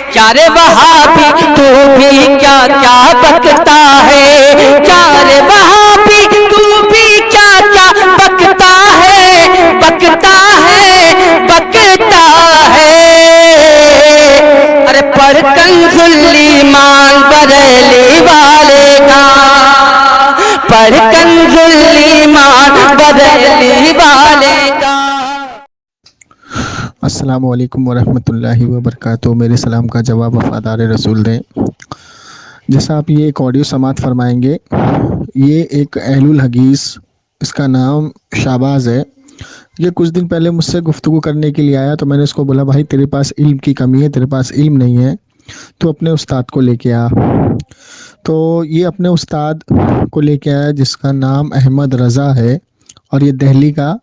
क्या रे वहाबी तू भी क्या क्या बकता है, क्या रे वहाबी तू भी क्या क्या बकता है, बकता है, बकता है। अरे पढ़ कंजुल ईमान बरेली वाले का, पढ़ कंजुल ईमान बरेली वाले का। अस्सलामु अलैकुम वरहमतुल्लाहि वबरकातुहू। मेरे सलाम का जवाब वफ़ादार रसूल दें। जैसा आप ये एक ऑडियो समात फरमाएंगे, ये एक अहलुल हदीस, इसका नाम शाहबाज है। ये कुछ दिन पहले मुझसे गुफ्तगू करने के लिए आया, तो मैंने इसको बोला भाई तेरे पास इल्म की कमी है, तेरे पास इल्म नहीं है, तो अपने उस्ताद को लेके आ। तो ये अपने उस्ताद को लेके आया जिसका नाम अहमद रज़ा है, और ये दिल्ली का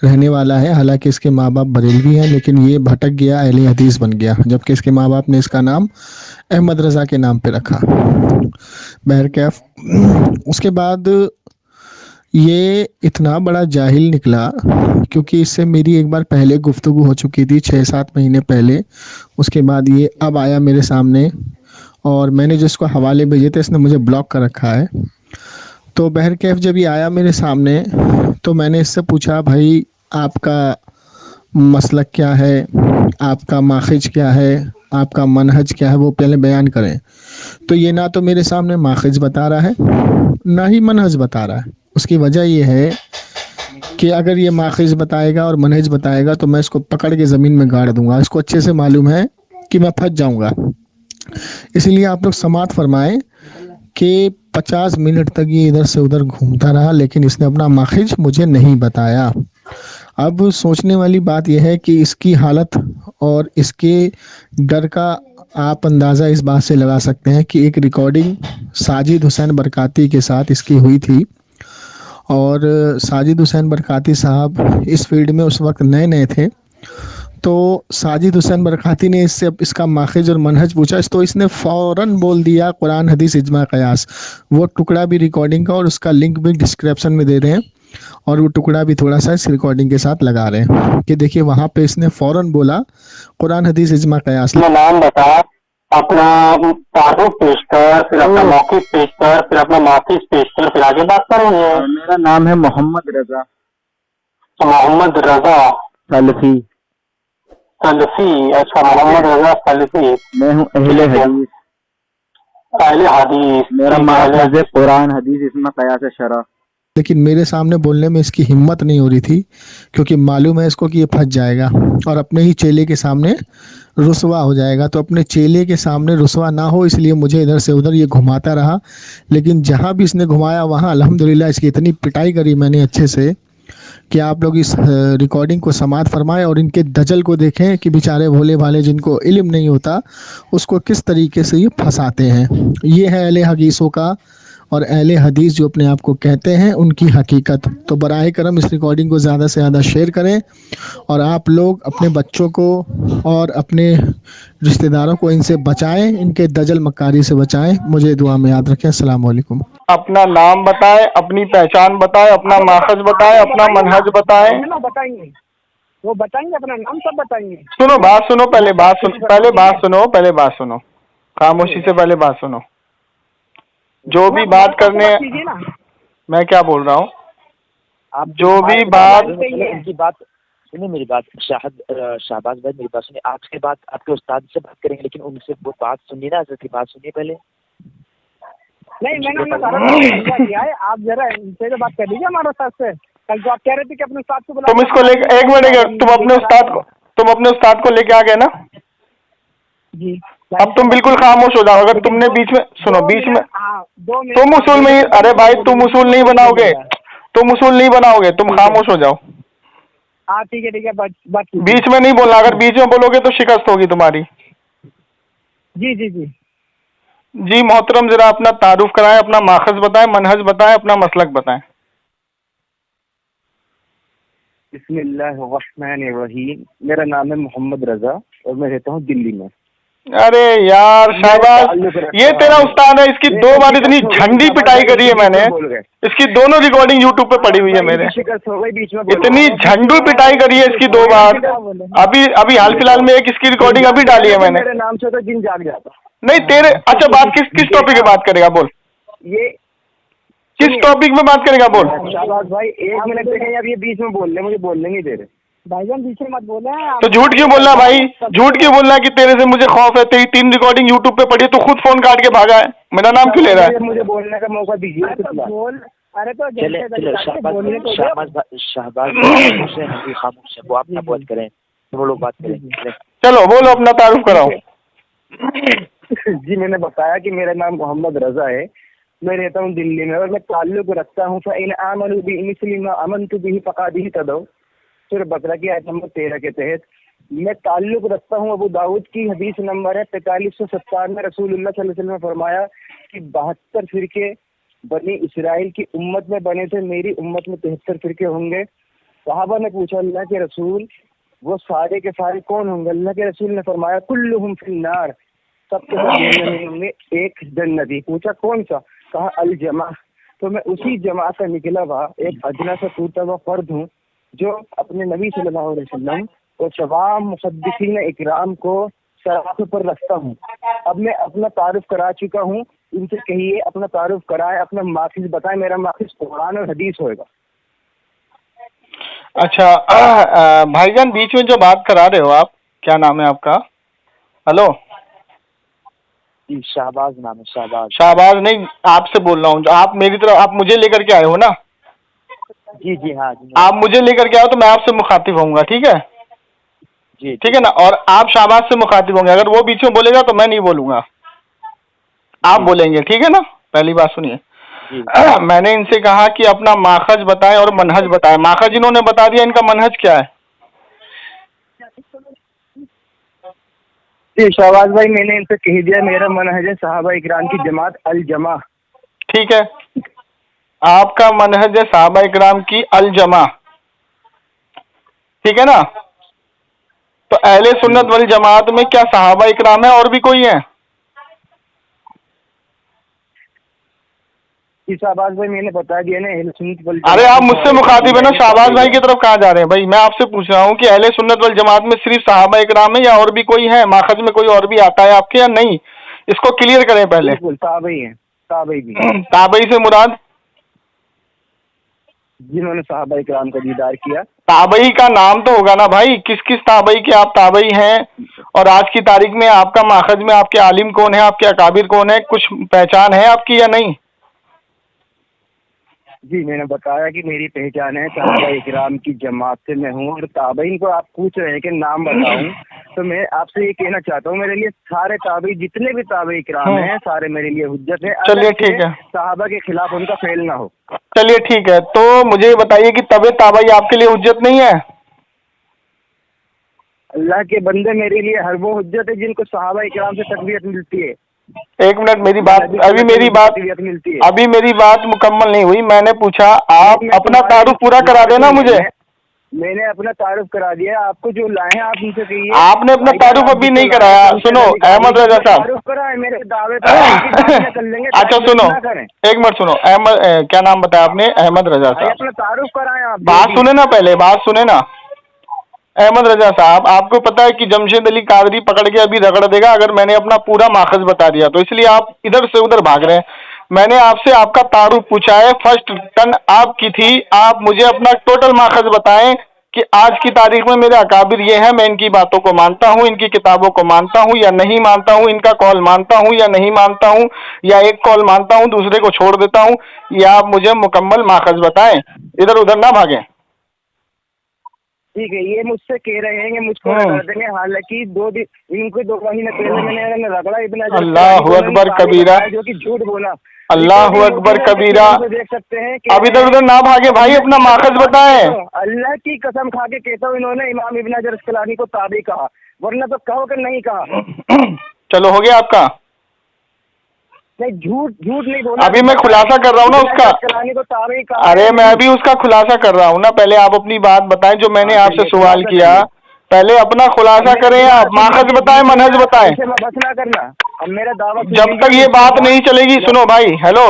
रहने वाला है। हालांकि इसके माँ बाप बरेलवी हैं, लेकिन ये भटक गया, अहले हदीस बन गया, जबकि इसके माँ बाप ने इसका नाम अहमद रज़ा के नाम पे रखा। बहरकैफ उसके बाद ये इतना बड़ा जाहिल निकला, क्योंकि इससे मेरी एक बार पहले गुफ्तगू हो चुकी थी 6-7 महीने पहले। उसके बाद ये अब आया मेरे सामने, और मैंने जिसको हवाले भेजे थे इसने मुझे ब्लॉक कर रखा है। तो बहरकैफ जब ये आया मेरे सामने, तो मैंने इससे पूछा भाई आपका मसलक क्या है, आपका माखिज क्या है, आपका मनहज क्या है, वो पहले बयान करें। तो ये ना तो मेरे सामने माखिज बता रहा है, ना ही मनहज बता रहा है। उसकी वजह ये है कि अगर ये माखिज बताएगा और मनहज बताएगा तो मैं इसको पकड़ के ज़मीन में गाड़ दूंगा। इसको अच्छे से मालूम है कि मैं फंस जाऊंगा। इसलिए आप लोग समात फरमाएं कि 50 मिनट तक ये इधर से उधर घूमता रहा, लेकिन इसने अपना माखिज मुझे नहीं बताया। अब सोचने वाली बात यह है कि इसकी हालत और इसके डर का आप अंदाज़ा इस बात से लगा सकते हैं कि एक रिकॉर्डिंग साजिद हुसैन बरकाती के साथ इसकी हुई थी, और साजिद हुसैन बरकाती साहब इस फील्ड में उस वक्त नए नए थे। तो साजिद हुसैन बरकाती ने इससे इसका माखिज और मनहज पूछा, तो इसने फ़ौरन बोल दिया कुरान हदीस इजमा कयास। वो टुकड़ा भी रिकॉर्डिंग का और उसका लिंक भी डिस्क्रिप्शन में दे रहे हैं, और वो टुकड़ा भी थोड़ा सा इस रिकॉर्डिंग के साथ लगा रहे हैं कि देखिए वहाँ पे इसने फ़ौरन बोला कुरान हदीस इजमा कयास। अपना नाम बता, अपना तारुफ पेश कर, फिर अपना मौक़िफ़ पेश कर, फिर अपना माफिज पेश कर, फिर आगे बात करेंगे। मेरा नाम है मोहम्मद रजा मोहम्मद रजा सलफी। सलफी, अच्छा मोहम्मद रजा सलफी। मैं हूँ अहले हदीस। अहले हदीस, मेरा माखज़ है कुरान हदीस इस्मा कयास शरा। लेकिन मेरे सामने बोलने में इसकी हिम्मत नहीं हो रही थी, क्योंकि मालूम है इसको कि ये फंस जाएगा और अपने ही चेले के सामने रुसवा हो जाएगा। तो अपने चेले के सामने रुसवा ना हो, इसलिए मुझे इधर से उधर ये घुमाता रहा। लेकिन जहाँ भी इसने घुमाया वहाँ अल्हम्दुलिल्लाह इसकी इतनी पिटाई करी मैंने अच्छे से कि आप लोग इस रिकॉर्डिंग को समात फरमाएं और इनके दजल को देखें कि बेचारे भोले भाले जिनको इल्म नहीं होता उसको किस तरीके से ये फंसाते हैं। ये है अहले हदीसों का और अहले हदीस जो अपने आप को कहते हैं उनकी हकीकत। तो बराए करम इस रिकॉर्डिंग को ज़्यादा से ज़्यादा शेयर करें, और आप लोग अपने बच्चों को और अपने रिश्तेदारों को इनसे बचाएं, इनके दजल मक्कारी से बचाएं। मुझे दुआ में याद रखें। अस्सलाम वालेकुम। अपना नाम बताए, अपनी पहचान बताए, अपना माखज़ बताए, अपना मनहज बताए। बताएंगे, वो बताएंगे, अपना नाम सब बताएंगे। सुनो बात सुनो, पहले बात सुनो, पहले बात सुनो, पहले बात सुनो, खामोशी से पहले बात सुनो। जो भी बात करने, मैं क्या बोल रहा हूँ, आप जो भी बात, उनकी बात सुनिए, मेरी बात शाहबाज भाई मेरी बात सुनिए। आपके बाद आपके उस्ताद से बात करेंगे, लेकिन उनसे वो बात सुनिए ना, की बात सुनिए पहले। नहीं, मैंने उन्हें सारा किया है, आप जरा इनसे बात कर लीजिए हमारे साथ से। कल तो आप कह रहे थे कि अपने उस्ताद को बुला, तुम इसको लेकर एक मिनट, तुम अपने उस्ताद को लेके आ गए ना जी। अब तुम बिल्कुल खामोश हो जाओ। अगर तुमने बीच में सुनो, बीच में तुम उसूल में, अरे भाई तुम उसूल नहीं बनाओगे, तुम उसूल नहीं बनाओगे, तुम खामोश हो जाओ। हाँ ठीक है, ठीक है, बात बीच में नहीं बोलना, अगर बीच में बोलोगे तो शिकस्त होगी तुम्हारी। जी जी जी जी मोहतरम, जरा अपना तारुफ कराएं, अपना माखज़ बताएं, मनहज बताएं, अपना मसलक बताएं। बिस्मिल्लाहिर्रहमानिर्रहीम। मेरा नाम है मोहम्मद रजा और मैं रहता हूँ दिल्ली में। अरे यार शाहबाज, ये तेरा उस्ताद है, इसकी 2 बार इतनी झंडी पिटाई करी है मैंने, इसकी दोनों रिकॉर्डिंग यूट्यूब पे पड़ी हुई है मेरे, इतनी झंडू पिटाई करी है इसकी 2 बार। अभी हाल फिलहाल में एक इसकी रिकॉर्डिंग अभी डाली है मैंने। मेरे नाम से तो जिन जाग जाता। नहीं तेरे, अच्छा बात किस टॉपिक पे बात करेगा बोल, ये किस टॉपिक में बात करेगा बोल। शाहबाज भाई 1 मिनट से अब ये बीच में बोल रहे, मुझे बोलने नहीं दे रहे। भाईजान बीच में मत बोले। तो झूठ क्यों बोलना भाई, झूठ क्यों बोलना कि तेरे से मुझे खौफ है, तेरी 3 रिकॉर्डिंग यूट्यूब पे पड़ी है, तू खुद फोन काट के भागा है, मेरा नाम क्यों ले रहा है। मुझे बोलने का मौका दीजिए। बोल। अरे तो चले शहबाज खामोश है, वो आप ना बात करें, वो लोग बात करें। चलो बोलो, अपना तारुफ कराओ। जी मैंने बताया कि मेरा नाम मोहम्मद रजा है, मैं रहता हूँ दिल्ली में और मैं ताल्लुक रखता हूँ फ़इन आमनू बिमिस्लि मा आमनतु बिही फ़क़द तदौ, सूरह बकरा की आयत नंबर 13 के तहत मैं ताल्लुक रखता हूँ। अबू दाऊद की हदीस नंबर है 4557 में रसूलुल्लाह सल्लल्लाहु अलैहि वसल्लम ने फरमाया कि 72 फिरके बनी इसराइल की उम्मत में बने थे, मेरी उम्मत में 73 फिरके होंगे। सहाबा ने पूछा अल्लाह के रसूल वो सारे के सारे कौन होंगे? अल्लाह के रसूल ने फरमाया कुल्लुहुम फिन्नार, सबके सब होंगे, एक जन्नती। पूछा कौन सा? कहा अल जमा। तो मैं उसी जमा से निकला हुआ एक अदना से टूटा हुआ फर्द हूँ जो अपने नबी सल्लल्लाहु अलैहि वसल्लम और तमाम मुहद्दिसीन इकराम को सराफ़े पर रखता हूँ। अब मैं अपना तारुफ करा चुका हूँ, इनसे कहिए अपना तारुफ कराए, अपना माखिज बताएं। मेरा माखिज कुरान और हदीस होएगा। अच्छा भाईजान, बीच में जो बात करा रहे हो आप, क्या नाम है आपका? हेलो शाहबाज नाम है। शाहबाज नहीं, आपसे बोल रहा हूँ। आप मेरी तरफ, आप मुझे लेकर के आए हो ना? जी हाँ जी। आप मुझे लेकर के आओ तो मैं आपसे मुखातिब होऊंगा, ठीक है जी, ठीक है ना। और आप शाहबाज से मुखातिब होंगे, अगर वो बीच में बोलेगा तो मैं नहीं बोलूंगा, आप बोलेंगे, ठीक है ना। पहली बात सुनिए, मैंने इनसे कहा कि अपना माखज बताएं और मनहज बताएं। माखज इन्होंने बता दिया, इनका मनहज क्या है? शहबाज भाई मैंने इनसे कह दिया मेरा मनहज है सहाबा इकराम की जमात अल जमा। ठीक है, आपका मनहज है सहाबा इकराम की अल जमा, ठीक है ना। तो अहले सुन्नत वल जमात में क्या सहाबा इकराम है और भी कोई है? शाहबाज भाई मैंने बता दिया ना अहले सुन्नत वल जमात। अरे आप मुझसे मुखातिब है ना, शाहबाज भाई की तरफ कहाँ जा रहे हैं भाई? मैं आपसे पूछ रहा हूँ कि अहले सुन्नत वल जमात में सिर्फ सहाबा इकराम है या और भी कोई है? माखज में कोई और भी आता है आपके या नहीं? इसको क्लियर करें पहले। ताबई है, ताबई भी। ताबई से मुराद जिन्होंने सहाबा इकराम का दीदार किया। ताबई का नाम तो होगा ना भाई, किस किस ताबई के आप ताबई हैं? और आज की तारीख में आपका माखज में आपके आलिम कौन है, आपके अकाबिर कौन है, कुछ पहचान है आपकी या नहीं? जी मैंने बताया कि मेरी पहचान है सहाबा इकराम की जमात से मैं हूँ। और ताबईन को आप पूछ रहे हैं कि नाम बताऊं, तो मैं आपसे ये कहना चाहता हूँ मेरे लिए सारे ताबई जितने भी ताबई इकराम हैं सारे मेरे लिए हुज्जत है। चलिए ठीक है, सहाबा के खिलाफ उनका फेल ना हो। चलिए ठीक है, तो मुझे बताइए कि तबे ताबई आपके लिए हुज्जत नहीं है? अल्लाह के बंदे मेरे लिए हर वो हुज्जत है जिनको सहाबा इकराम से तकबीयत मिलती है। एक मिनट, मेरी बात अभी मेरी बात मुकम्मल नहीं हुई। मैंने पूछा, आप अपना तारुफ पूरा करा देना मुझे। मैंने अपना तारुफ करा दिया, आपको जो लाए हैं आप उनसे कहिए। आपने अपना तारुफ अभी नहीं कराया। सुनो अहमद रजा साहब, तारुफ करा है मेरे दावे कर लेंगे। अच्छा सुनो, एक मिनट सुनो। अहमद, क्या नाम बताया आपने? अहमद रजा साहब। अपना तारुफ कराए आप। बात सुने ना, पहले बात सुने ना। अहमद रजा साहब, आपको पता है कि जमशेद अली कादरी पकड़ के अभी रगड़ देगा अगर मैंने अपना पूरा माखज बता दिया, तो इसलिए आप इधर से उधर भाग रहे हैं। मैंने आपसे आपका तारुफ पूछा है, फर्स्ट टर्न आपकी थी। आप मुझे अपना टोटल माखज बताएं कि आज की तारीख में मेरे अकाबिर ये है, मैं इनकी बातों को मानता हूँ, इनकी किताबों को मानता हूँ या नहीं मानता हूँ, इनका कॉल मानता हूँ या नहीं मानता हूँ, या एक कॉल मानता हूँ दूसरे को छोड़ देता हूँ। या आप मुझे मुकम्मल माखज बताएं, इधर उधर ना भागें। ठीक है, ये मुझसे कह रहे हैं कि मुझको रगड़ देंगे, हालांकि 2 दिन इनको 2 महीने पहले मैंने रगड़ा इब्न हजर अल्लाहु अकबर कबीरा, जो कि झूठ बोला। अल्लाहु अकबर कबीरा। देख सकते हैं अब इधर उधर ना भागे भाई, अपना माखज बताएं। अल्लाह की कसम खा के कहता हूँ इन्होंने इमाम इब्न हजर अस्कलानी को ताबी कहा, वरना तो कहो कि नहीं कहा। चलो हो गया आपका। नहीं, झूठ नहीं बोला। अभी मैं खुलासा कर रहा हूँ ना उसका। अरे मैं अभी उसका खुलासा कर रहा हूँ ना, पहले आप अपनी बात बताएं जो मैंने आपसे सवाल किया। पहले अपना खुलासा करें आप, माखज बताएं, मनहज बताएं। बस ना करना, अब मेरा दावा जब तक ये बात नहीं चलेगी, सुनो भाई, हेलो,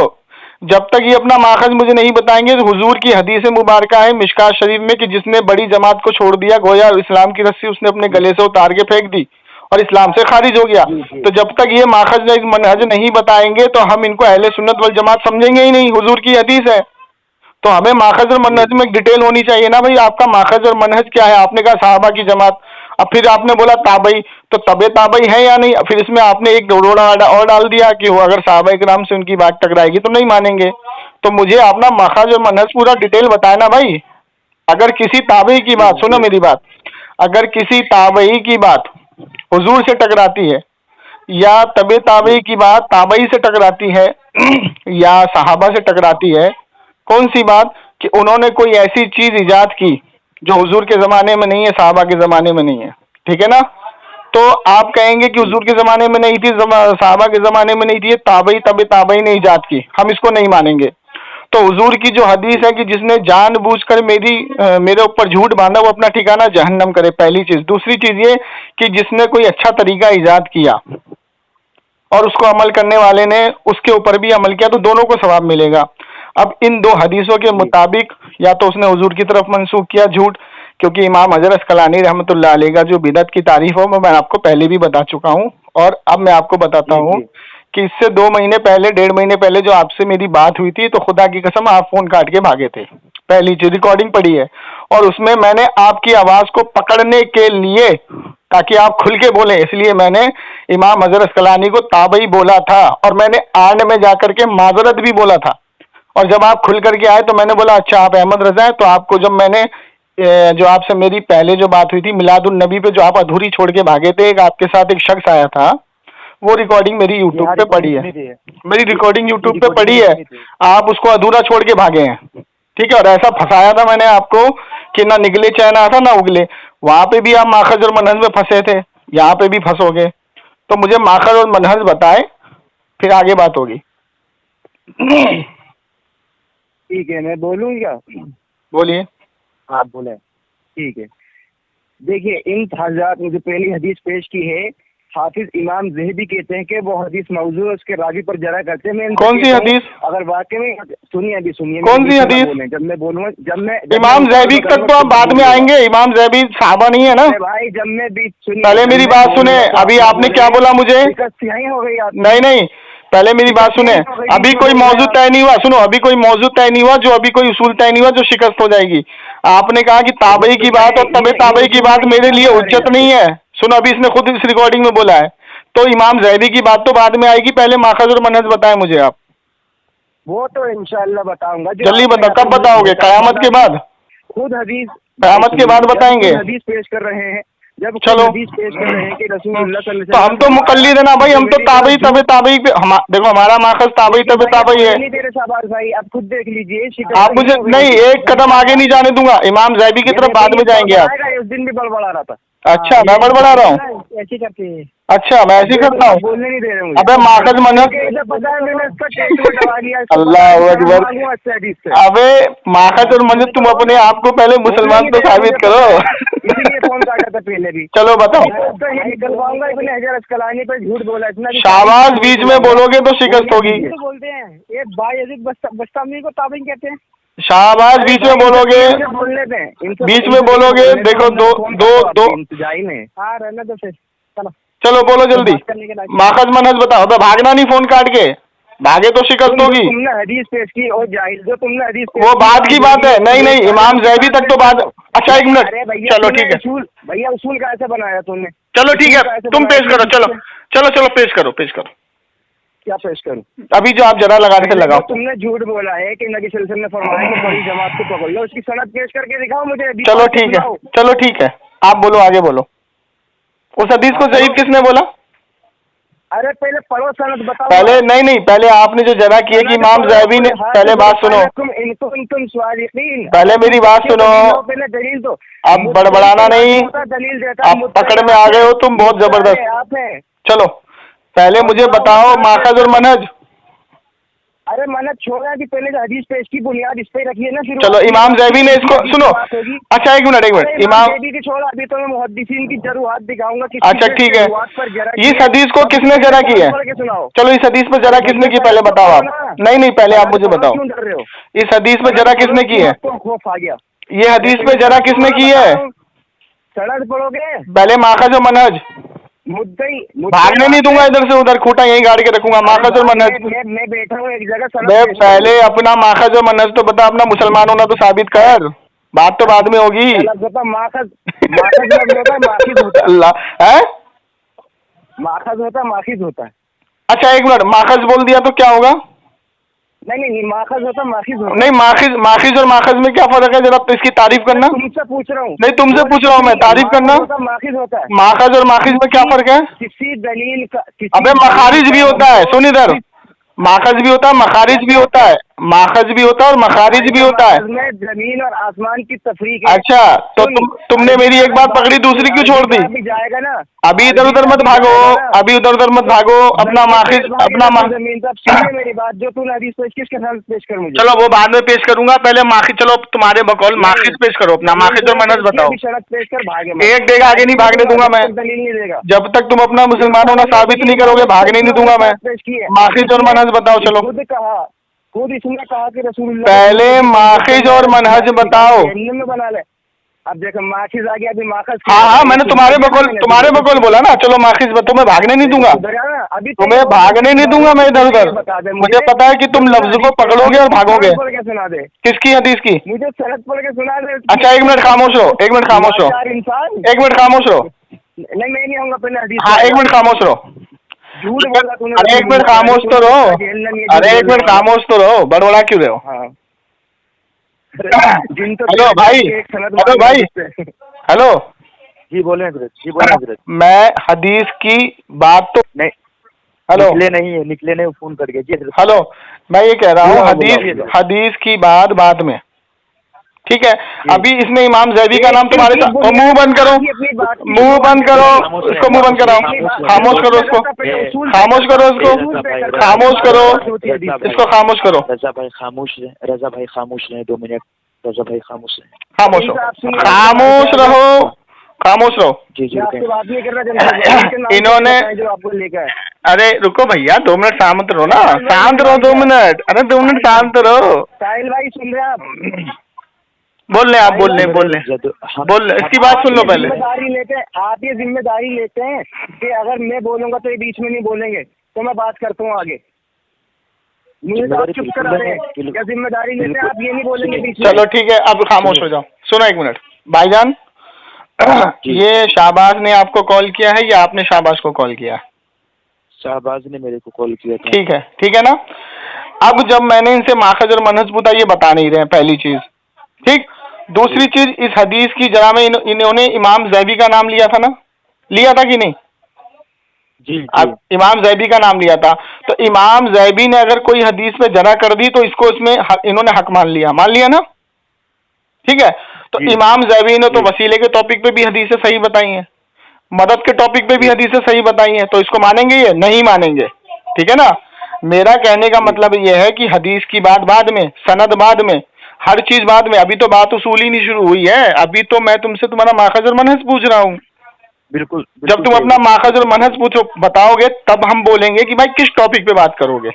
जब तक ये अपना माखज मुझे नहीं बताएंगे तो हुजूर की हदीस मुबारका है मिशकात शरीफ में कि जिसने बड़ी जमात को छोड़ दिया गोया इस्लाम की रस्सी उसने अपने गले से उतार के फेंक दी और इस्लाम से खारिज हो गया। तो जब तक ये माखज मनहज नहीं बताएंगे तो हम इनको अहले सुन्नत वल जमात समझेंगे ही नहीं। हुजूर की हदीस है तो हमें माखज और मनहज में डिटेल होनी चाहिए ना भाई, आपका माखज और मनहज क्या है। आपने कहा साहबा की जमात, अब फिर आपने बोला ताबई, तो तबे ताबई है या नहीं, फिर इसमें आपने एक रोड़ा और डाल दिया कि वो अगर साहबा इकराम से उनकी बात टकराएगी तो नहीं मानेंगे। तो मुझे अपना माखज और मनहज पूरा डिटेल बताए ना भाई। अगर किसी ताबई की बात, सुनो मेरी बात, अगर किसी ताबई की बात हुजूर से टकराती है या तबे ताबई की बात ताबई से टकराती है या सहाबा से टकराती है, कौन सी बात कि उन्होंने कोई ऐसी चीज इजाद की जो हुजूर के जमाने में नहीं है, सहाबा के जमाने में नहीं है, ठीक है ना, तो आप कहेंगे कि हुजूर के जमाने में नहीं थी, सहाबा के जमाने में नहीं थी, ताबई तबे ताबई ने इजाद की, हम इसको नहीं मानेंगे। तो हुजूर की जो हदीस है कि जिसने जानबूझकर मेरे ऊपर झूठ बांधा वो अपना ठिकाना जहन्नम करे, पहली चीज। दूसरी चीज ये कि जिसने कोई अच्छा तरीका इजाद किया और उसको अमल करने वाले ने उसके ऊपर भी अमल किया तो दोनों को सवाब मिलेगा। अब इन दो हदीसों के मुताबिक या तो उसने हुजूर की तरफ मंसूख किया झूठ, क्योंकि इमाम हजरत अस्कलानी रहमतुल्लाह अलैह का जो बिदअत की तारीफ हो मैं आपको पहले भी बता चुका हूँ और अब मैं आपको बताता हूँ कि इससे 2 महीने पहले 1.5 महीने पहले जो आपसे मेरी बात हुई थी तो खुदा की कसम आप फोन काट के भागे थे। पहली चीज रिकॉर्डिंग पड़ी है और उसमें मैंने आपकी आवाज को पकड़ने के लिए ताकि आप खुल के बोले इसलिए मैंने इमाम हजरत अस्कलानी को ताबई बोला था और मैंने आड़ में जाकर के माजरत भी बोला था। और जब आप खुल करके आए तो मैंने बोला अच्छा आप अहमद रजा हैं, तो आपको जब मैंने जो आपसे मेरी पहले जो बात हुई थी मिलादुन नबी पे जो आप अधूरी छोड़ के भागे थे, आपके साथ एक शख्स आया था, वो रिकॉर्डिंग मेरी यूट्यूब पे पड़ी है, मेरी रिकॉर्डिंग यूट्यूब पे पड़ी है, आप उसको अधूरा छोड़ के भागे हैं, ठीक है। और ऐसा फंसाया था मैंने आपको कि ना निकले चैन आता ना उगले, वहां पे भी आप माखज और मनहज में फंसे थे, यहाँ पे भी फंसोगे। तो मुझे माखज और मनहज बताए फिर आगे बात होगी। ठीक है, मैं बोलूँ क्या? बोलिए। आप बोले, ठीक है। देखिए, इन हज़रात ने जो पहली हदीस पेश की है, हाफिज इमाम ज़हबी कहते हैं कि वो हदीस मौजू है, उसके रावी पर जरा करते हैं। मैं कौन सी हदीस? अगर वाकई में सुनिए, अभी सुनिए, कौन सी हदीस? जब मैं बोलूँगा, जब मैं इमाम ज़हबी तक तो आप बाद में आएंगे, इमाम ज़हबी साहबा नहीं है ना भाई। जब मैं भी सुनिए, पहले मेरी बात सुने, अभी आपने क्या बोला मुझे? हो गई आप। नहीं, पहले मेरी बात सुने, अभी कोई मौजू तय नहीं हुआ, सुनो, अभी कोई मौजू तय नहीं हुआ, जो अभी कोई उसूल तय नहीं हुआ जो शिकस्त हो जाएगी। आपने कहा कि ताबई की बात और तबे ताबई की बात मेरे लिए हुज्जत नहीं है। सुनो, अभी इसने खुद इस रिकॉर्डिंग में बोला है, तो इमाम ज़हबी की बात तो बाद में आएगी, पहले माखज और मनहज बताएं मुझे आप। वो तो इंशाअल्लाह बताऊंगा। जल्दी बताओ, कब बताओगे? कयामत के बाद? खुद हदीस कयामत के बाद बताएंगे। हदीस पेश कर रहे हैं, जब चलो हदीस पेश कर रहे हैं कि रसूलुल्लाह सल्लल्लाहु अलैहि वसल्लम, तो हम तो मुकल्लिद है ना भाई, हम तो ताबई तबे ताबई पे देखो हमारा माखज ताबई तबे ताबई है। नहीं दे रहे शाहबाज भाई, आप खुद देख लीजिए। आप मुझे नहीं, एक कदम आगे नहीं जाने दूंगा, इमाम ज़हबी की तरफ बाद में जाएंगे आप। उस दिन भी बड़बड़ा रहा था। अच्छा, मैं बड़बड़ा रहा हूँ? ऐसे करते हैं। अच्छा, मैं ऐसे करता हूँ? बोलने नहीं दे रहे मुझे। अबे माखज मनहज, पता है मैंने इसका टेस्ट में दबा लिया। अल्लाह अकबर। अबे माखज और मनहज, तुम अपने आप को पहले मुसलमान तो साबित करो। इसीलिए फोन काटा था पहले भी। चलो बताओ। निकलवाऊंगा इब्ने हजर अस्कलानी पे झूठ बोला इतना। शाहबाज बीच में बोलोगे तो शिकस्त होगी। बोलते हैं ये बायजीद बस्तामी को ताबीन कहते हैं। शाहबाज बीच में बोलोगे, बोलने दें, बीच में बोलोगे। देखो दो जाई में। हाँ, रहने दो फिर, चलो चलो बोलो जल्दी। माखज मनहज बताओ, तो भागना नहीं फोन काट के, भागे तो शिकस्त होगी। तुमने हदीस पेश की और जाहिल जो तुमने हदीस वो बाद की बात है। नहीं, इमाम ज़हबी तक तो बात। अच्छा, एक मिनट, चलो ठीक है भैया, उसूल कैसे बनाया तुमने? चलो ठीक है, तुम पेश करो। चलो पेश करो। क्या पेश करूं? अभी जो आप जरा लगा रहे थे लगाओ। तुमने झूठ बोला है कि नबी सल्लल्लाहु अलैहि वसल्लम ने फरमाया कि बड़ी जमात को पकड़ लो, उसकी सनद पेश करके दिखाओ मुझे। चलो ठीक है, आप बोलो, आगे बोलो। उस हदीस को ज़ईफ किसने बोला? अरे पहले पढ़ो, सनद बताओ। पहले नहीं, पहले आपने जो जरा किया कि इमाम ज़हबी ने, पहले बात सुनो, पहले मेरी बात सुनो। पहले दलील दो, अब बड़बड़ाना नहीं, दलील देता। आप पकड़ में आ गए हो तुम, बहुत जबरदस्त। चलो पहले मुझे बताओ माखज और मनहज। अरे मैंने छोड़ा कि पहले जो हदीस पेश की बुनियाद इस पे रखिए ना। फिर चलो इमाम ज़ैबी ने इसको सुनो। अच्छा एक मिनट इमाम ज़ैबी की छोड़ा, अभी तो मैं मुहद्दिसीन की जरूरत दिखाऊंगा कि अच्छा ठीक है, इस हदीस को किसने जरा की है? चलो इस हदीस पर जरा किसने की पहले बताओ आप। नहीं पहले आप मुझे बताओ क्यों डर रहे हो? इस हदीस पे जरा किसने की है? खौफ आ गया। ये हदीस पे जरा किसने की है? सनद पढ़ोगे? पहले माखज और मनहज। मुद्दई भागने नहीं दूंगा इधर से उधर, खूंटा यहीं गाड़ के रखूंगा। माखज और मनहज मैं बैठा हूँ एक जगह। मैं पहले अपना माखज और मनहज तो बता, अपना मुसलमान होना तो साबित कर, बात तो बाद में होगी। माखज लफ्ज़ होता है, माखिज होता है। अल्लाह है, माखज होता है, माखिज होता है। अच्छा एक मिनट, माखज बोल दिया तो क्या होगा? नहीं माखज होता, माखिज होता। नहीं माखिज और माखज में क्या फर्क है? जरा तो इसकी तारीफ करना। तुमसे पूछ रहा हूँ। नहीं तुमसे पूछ रहा हूँ मैं, तारीफ करना। माखिज होता है। माखज और माखिज में क्या फर्क है? किसी दलील का अबे मखारिज भी होता है, सुन इधर, माखज भी होता है, मखारिज भी होता है, माखज भी होता है और मखारिज भी होता है। जमीन और आसमान की तफरीक। अच्छा तो तुमने मेरी एक बात पकड़ी, दूसरी क्यों छोड़ दी? जाएगा ना, अभी इधर उधर मत भागो, अभी उधर उधर मत भागो। अपना माखिज जमीन साहब सुनिए मेरी बात, जो तूने हदीस पेश किसके साथ पेश कर मुझे। चलो वो बाद में पेश करूंगा, पहले माखिज, चलो तुम्हारे बकौल माखिज पेश करो, अपना माखिज और मनहज बताओ। पेश कर, भागे एक देगा आगे नहीं भागने दूंगा मैं, दलील नहीं देगा जब तक तुम अपना मुसलमान होना साबित नहीं करोगे, भागने नहीं दूंगा मैं। माखिज और मनहज बताओ। चलो खुद इसने कहा कि रसूलुल्लाह पहले माखिज और मनहज बताओ। में बना ले। अब देखो माखिज आ गया, अभी माखज। हाँ मैंने तुम्हारे बकौल बोला ना। चलो माखिज तुम्हें भागने नहीं दूंगा, अभी तुम्हें भागने नहीं दूंगा मैं इधर उधर। मुझे पता है कि तुम लफ्ज को पकड़ोगे और भागोगे। सुना दे किसकी हदीस की? मुझे सनद पढ़ के सुना दे। अच्छा एक मिनट खामोश रहो, एक मिनट खामोश रहो, इंसान। एक मिनट खामोश रहो। नहीं मैं नहीं आऊंगा पहले हदीस। हाँ एक मिनट खामोश रहो। झूठ बोला तूने। अरे एक मिनट खामोश तो रहो, अरे एक मिनट खामोश तो रहो, बड़बड़ा क्यों रहे हो? हेलो भाई, हेलो भाई, हेलो जी बोले हजरत, जी बोले हजरत। मैं हदीस की बात तो नहीं, हेलो निकले नहीं, फोन कर गया जी हजरत। हेलो, मैं ये कह रहा हूँ हदीस की बात बाद में, ठीक है? अभी इसमें इमाम ज़ैबी का नाम तुम्हारे साथ, मुंह बंद करो, मुंह बंद करो, इसको मुंह बंद कराओ, खामोश करो उसको, खामोश करो उसको, खामोश करो इसको, खामोश करो। रजा भाई खामोश रहे, रजा भाई खामोश रहे, 2 मिनट। रजा भाई खामोश रहे, खामोश रहो, खामोश रहो, खामोश रहो। जी जी इन्होंने जो आपको लेकर, अरे रुको भैया 2 मिनट शांत रहो ना, शांत रहो 2 मिनट, अरे 2 मिनट शांत रहो। साहिल भाई सुन रहे हैं आप? बोल रहे आप, बोल रहे, इसकी बात सुन लो पहले। जिम्मेदारी लेते हैं आप, ये जिम्मेदारी लेते हैं कि अगर मैं बोलूंगा तो ये बीच में नहीं बोलेंगे, तो मैं बात करता हूँ आगे। मुझे तो आप चुप करा रहे हैं, क्या जिम्मेदारी लेते हैं आप? ये नहीं बोलेंगे बीच में। चलो ठीक है, अब खामोश हो जाओ। सुनो एक मिनट भाईजान, ये शाहबाज ने आपको कॉल किया है या आपने शाहबाज को कॉल किया? शाहबाज ने मेरे को कॉल किया था। ठीक है ना। अब जब मैंने इनसे माखज और मनहज पूछा, ये बता नहीं रहे हैं, पहली चीज। ठीक, दूसरी चीज, इस हदीस की जरा में इन्होंने इमाम ज़ैबी का नाम लिया था ना, लिया था कि नहीं? जी अब इमाम ज़ैबी का नाम लिया था, तो इमाम ज़ैबी ने अगर कोई हदीस में जरा कर दी तो इसको इसमें इन्होंने हक मान लिया ना, ठीक है? तो इमाम ज़ैबी ने तो वसीले के टॉपिक पे भी हदीसें सही बताई हैं, मदद के टॉपिक पे भी हदीसें सही बताई हैं, तो इसको मानेंगे? ये नहीं मानेंगे, ठीक है ना? मेरा कहने का मतलब ये है कि हदीस की बात बाद में, सनद बाद में, हर चीज बाद में। अभी तो बात उसूल ही नहीं शुरू हुई है, अभी तो मैं तुमसे तुम्हारा माखज और मनहज पूछ रहा हूँ। बिल्कुल, जब तुम अपना माखज और मनहज पूछो बताओगे, तब हम बोलेंगे कि भाई किस टॉपिक पे बात करोगे।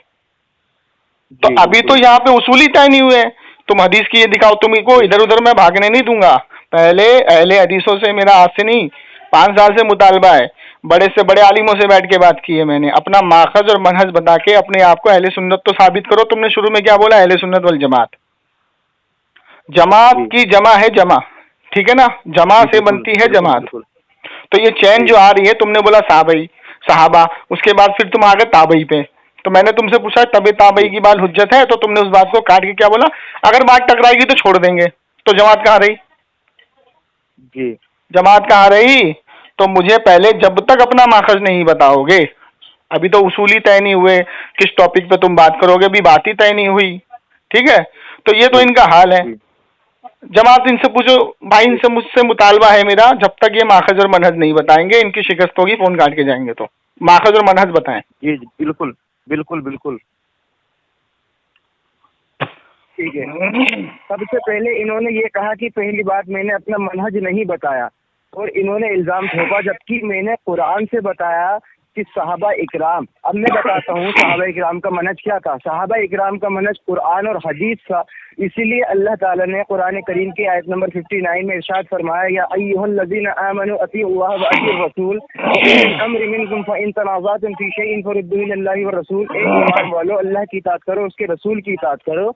तो अभी तो यहाँ पे उसूली तय नहीं हुए। तुम हदीस की ये दिखाओ, तुमको इधर उधर मैं भागने नहीं दूंगा। पहले अहले हदीसों से मेरा आज से नहीं 5 साल से मुतालबा है, बड़े से बड़े आलिमों से बैठ के बात की है मैंने। अपना माखज और मनहज बता के अपने आप को अहले सुन्नत तो साबित करो। तुमने शुरू में क्या बोला? अहले सुन्नत वल जमात। जमात की जमा है जमा, ठीक है ना? जमा से बनती है जमात। तो ये चैन जो आ रही है, तुमने बोला साहबई सहाबा, उसके बाद फिर तुम आ गए ताबई पे। तो मैंने तुमसे पूछा तबे ताबई की बात हुज्जत है, तो तुमने उस बात को काट के क्या बोला? अगर बात टकराएगी तो छोड़ देंगे। तो जमात कहाँ रही? जी जमात कहाँ रही? तो मुझे पहले जब तक अपना माखज नहीं बताओगे, अभी तो उसूली तय नहीं हुए किस टॉपिक पे तुम बात करोगे, अभी बात ही तय नहीं हुई, ठीक है? तो ये तो इनका हाल है। जमात इनसे पूछो भाई, इनसे मुझसे मुतालबा है मेरा, जब तक ये माखज और मनहज नहीं बताएंगे इनकी शिकस्त होगी, फोन काट के जाएंगे। तो माखज और मनहज बताएं। जी बिल्कुल बिल्कुल बिल्कुल। ठीक है। सबसे पहले इन्होंने ये कहा कि पहली बात मैंने अपना मनहज नहीं बताया और इन्होंने इल्जाम थोपा, जबकि मैंने कुरान से बताया कि सहाबा इकराम, अब मैं बताता हूँ सहाबा इकराम का मनहज क्या था। सहाबा इकराम का मनहज कुरान और हदीस था, इसीलिए अल्लाह ताला ने कुरान करीम की आयत नंबर 59 में इरशाद फरमाया, या अय्युहल्लज़ीना आमनू अतीउल्लाह व अतीउर रसूल व उलिल अम्रि मिनकुम फ़इन तनाज़अतुम फ़ी शैइन फरुद्दूहु इलल्लाहि व रसूल। ए ईमान वालों, अल्लाह की इताअत करो, उसके रसूल की इताअत करो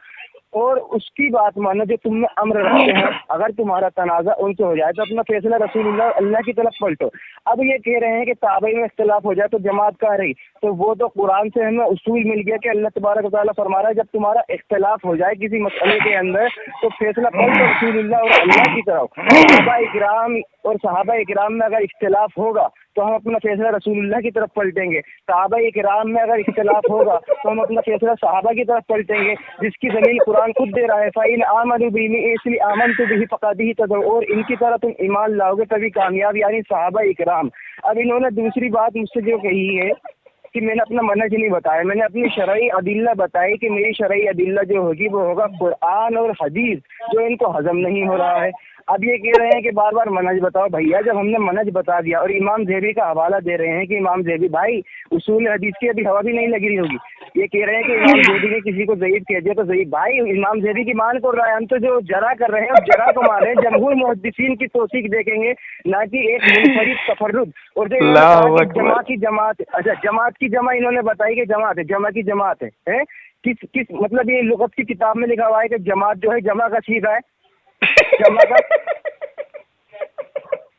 और उसकी बात मानो जो तुम में अम्र रखते हैं। अगर तुम्हारा तनाज़ा उनसे हो जाए तो अपना फैसला रसूलुल्लाह अल्लाह की तरफ पलटो। अब ये कह रहे हैं कि ताबई में इख्तिलाफ हो जाए तो जमात कहाँ रही, तो वो तो कुरान से हमें उसूल मिल गया कि अल्लाह तबारक व तआला फरमा रहा है, जब तुम्हारा इख्तिलाफ हो जाए किसी मसले के अंदर तो फैसला पलटो रसूलुल्लाह और अल्लाह की तरफ। सहाबा इकराम और सहाबा इकराम में अगर इख्तिलाफ होगा तो हम अपना फैसला रसूलुल्लाह की तरफ पलटेंगे। सहाबा इकराम में अगर इख्तिलाफ होगा तो हम अपना फैसला सहाबा की तरफ पलटेंगे, जिसकी दलील कुरान खुद दे रहा है, फ़इन आमनू बिही इसलिए आमनतु बिही फ़क़दिही तदऊ, और इनकी तरह तुम ईमान लाओगे तभी कामयाब, यानी सहाबा इकराम। अब इन्होंने दूसरी बात मुझसे जो कही है कि मैंने अपना मनहज नहीं बताया, मैंने अपनी शरई अदिल्ला बताई कि मेरी शरई अदिल्ला जो होगी वो होगा कुरान और हदीस, जो इनको हजम नहीं हो रहा है। अब ये कह रहे हैं कि बार बार मनहज बताओ। भैया जब हमने मनहज बता दिया और इमाम ज़ेबी का हवाला दे रहे हैं कि इमाम ज़ेबी भाई उसूल हदीस की अभी हवा भी नहीं लगी रही होगी, ये कह रहे हैं कि इमाम ज़ेबी ने किसी को ज़ईफ कह दिया तो ज़ईफ, भाई इमाम ज़ेबी की मान कर रहा है, हम तो जो जरा कर रहे हैं उस जरा को मान रहे हैं। जमहूर मुहद्दिसीन की तौसीक देखेंगे, ना कि एक मुनफरिद तफर्रुद। और जो जमा की जमात, अच्छा जमात की जमा इन्होंने बताई कि जमात है, जमा की जमात है किस मतलब ये लुगत की किताब में लिखा हुआ है कि जमात जो है जमा का सीगा है, जमा का,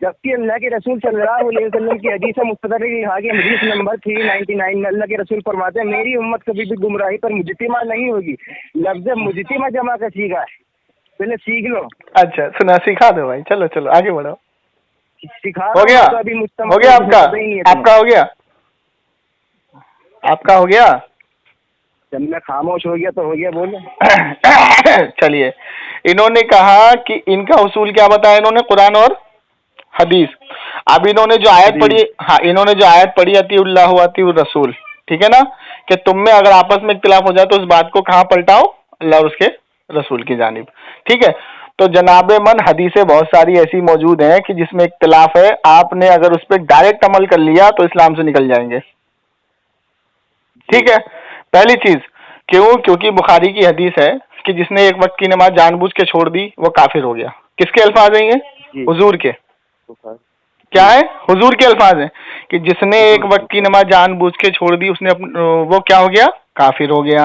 जबकि अल्लाह के रसूल सल्लल्लाहु अलैहि वसल्लम की हदीस मुस्तदरक हदीस नंबर 399 में अल्लाह के रसूल फरमाते हैं, मेरी उम्मत कभी भी गुमराही पर मुजतिमा नहीं होगी। लफ्ज़ मुजतिमा जमा का सीगा है, पहले सीख लो। अच्छा सुना, सिखा दो भाई, चलो चलो आगे बढ़ो। सिखा हो गया, तो अभी हो गया आपका, आपका हो गया, आपका हो गया। जब मैं खामोश हो गया तो हो गया, बोलो। चलिए, इन्होंने कहा कि इनका उसूल क्या बताया इन्होंने, कुरान और हदीस। अब इन्होंने जो आयत पढ़ी, हाँ इन्होंने जो आयत पढ़ी अतीउल्लाह व अतीउर रसूल, ठीक है ना, कि तुम में अगर आपस में इख्तिलाफ हो जाए तो उस बात को कहाँ पलटाओ, अल्लाह और उसके रसूल की जानिब। ठीक है, तो जनाबे मन हदीसें बहुत सारी ऐसी मौजूद हैं कि जिसमें इख्तिलाफ है, आपने अगर उस पर डायरेक्ट अमल कर लिया तो इस्लाम से निकल जाएंगे। ठीक है, पहली चीज क्यों, क्योंकि बुखारी की हदीस है कि जिसने एक वक्त की नमाज जानबूझ के छोड़ दी वो काफिर हो गया। किसके अल्फाज हैं ये? हुजूर के। क्या है? हुजूर के अल्फाज हैं कि जिसने एक वक्त की नमाज जानबूझ के छोड़ दी उसने वो क्या हो गया? काफिर हो गया।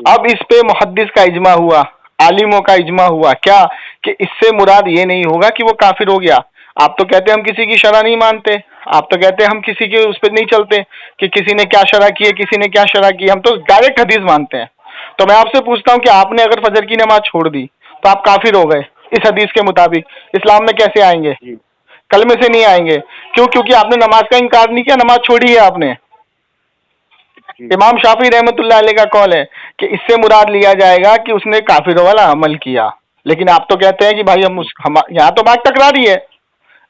अब इस पे मुहद्दिस का इजमा हुआ, आलिमों का इजमा हुआ क्या, कि इससे मुराद ये नहीं होगा कि वो काफिर हो गया। आप तो कहते हम किसी की शरह नहीं मानते, आप तो कहते हम किसी के उस पर नहीं चलते कि किसी ने क्या शरह की है, किसी ने क्या शरह की, हम तो डायरेक्ट हदीस मानते हैं। तो मैं आपसे पूछता हूँ कि आपने अगर फजर की नमाज छोड़ दी तो आप काफिर हो गए इस हदीस के मुताबिक, इस्लाम में कैसे आएंगे? कलमे से नहीं आएंगे। क्यों? क्योंकि आपने नमाज का इनकार नहीं किया, नमाज छोड़ी है आपने। इमाम शाफी रहमतुल्लाह अलैह का कौल है कि इससे मुराद लिया जाएगा कि उसने काफिरों वाला अमल किया। लेकिन आप तो कहते हैं कि भाई हम यहाँ तो बात टकरा रही है,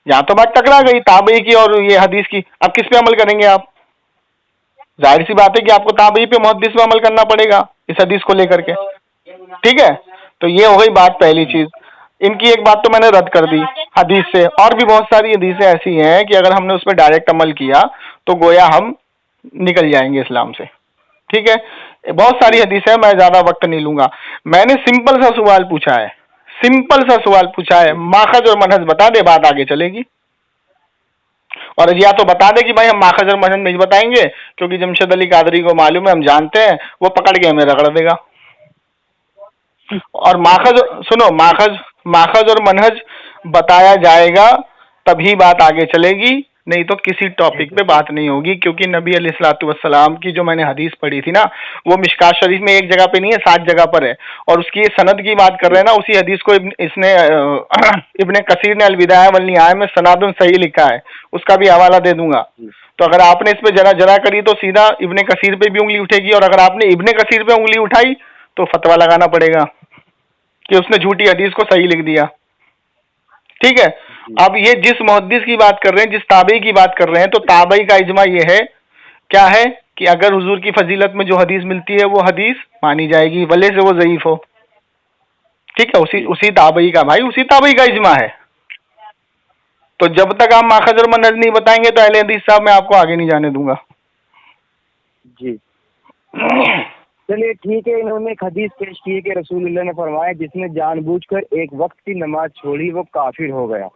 यहाँ तो बात टकरा गई ताबई की और ये हदीस की। अब किस पे अमल करेंगे आप? जाहिर सी बात है कि आपको ताबई पे मुहद्दिस पे अमल करना पड़ेगा इस हदीस को लेकर के। ठीक है, तो ये हो गई बात पहली चीज। इनकी एक बात तो मैंने रद्द कर दी हदीस से, और भी बहुत सारी हदीसें ऐसी हैं कि अगर हमने उस पर डायरेक्ट अमल किया तो गोया हम निकल जाएंगे इस्लाम से। ठीक है, बहुत सारी हदीसें हैं, मैं ज्यादा वक्त नहीं लूंगा। मैंने सिंपल सा सवाल पूछा है, सिंपल सा सवाल पूछा है, माखज और मनहज बता दे, बात आगे चलेगी। और या तो बता दे कि भाई हम माखज और मनहज नहीं बताएंगे क्योंकि जमशेद अली कादरी को मालूम है, हम जानते हैं, वो पकड़ के हमें रगड़ देगा। और माखज, सुनो, माखज और मनहज बताया जाएगा तभी बात आगे चलेगी, नहीं तो किसी टॉपिक पे बात नहीं होगी। क्योंकि नबी अलैहिस्सलातु वस्सलाम की जो मैंने हदीस पढ़ी थी ना, वो मिशकात शरीफ में एक जगह पे नहीं है, 7 जगह पर है। और उसकी सनद की बात कर रहे हैं ना, उसी हदीस को इसने इब्ने कसीर ने अलविदाया वल निहाया में सनादुन सही लिखा है, उसका भी हवाला दे दूंगा। तो अगर आपने इस पे जरा करी तो सीधा इब्ने कसीर पे भी उंगली उठेगी, और अगर आपने इब्ने कसीर पे उंगली उठाई तो फतवा लगाना पड़ेगा कि उसने झूठी हदीस को सही लिख दिया। ठीक है, अब ये जिस मुहद्दिस की बात कर रहे हैं, जिस ताबई की बात कर रहे हैं, तो ताबई का इजमा ये है, क्या है, कि अगर हुजूर की फजीलत में जो हदीस मिलती है वो हदीस मानी जाएगी, भले से वो ज़ईफ हो। ठीक है, उसी ताबई का भाई, उसी ताबई का इजमा है। तो जब तक आप माखज और मनहज नहीं बताएंगे तो अहले हदीस साहब मैं आपको आगे नहीं जाने दूंगा। जी चलिए ठीक है। इन्होंने एक हदीस पेश की है कि रसूलुल्लाह ने फरमाया जिसने जानबूझकर एक वक्त की नमाज छोड़ी वो काफिर हो गया।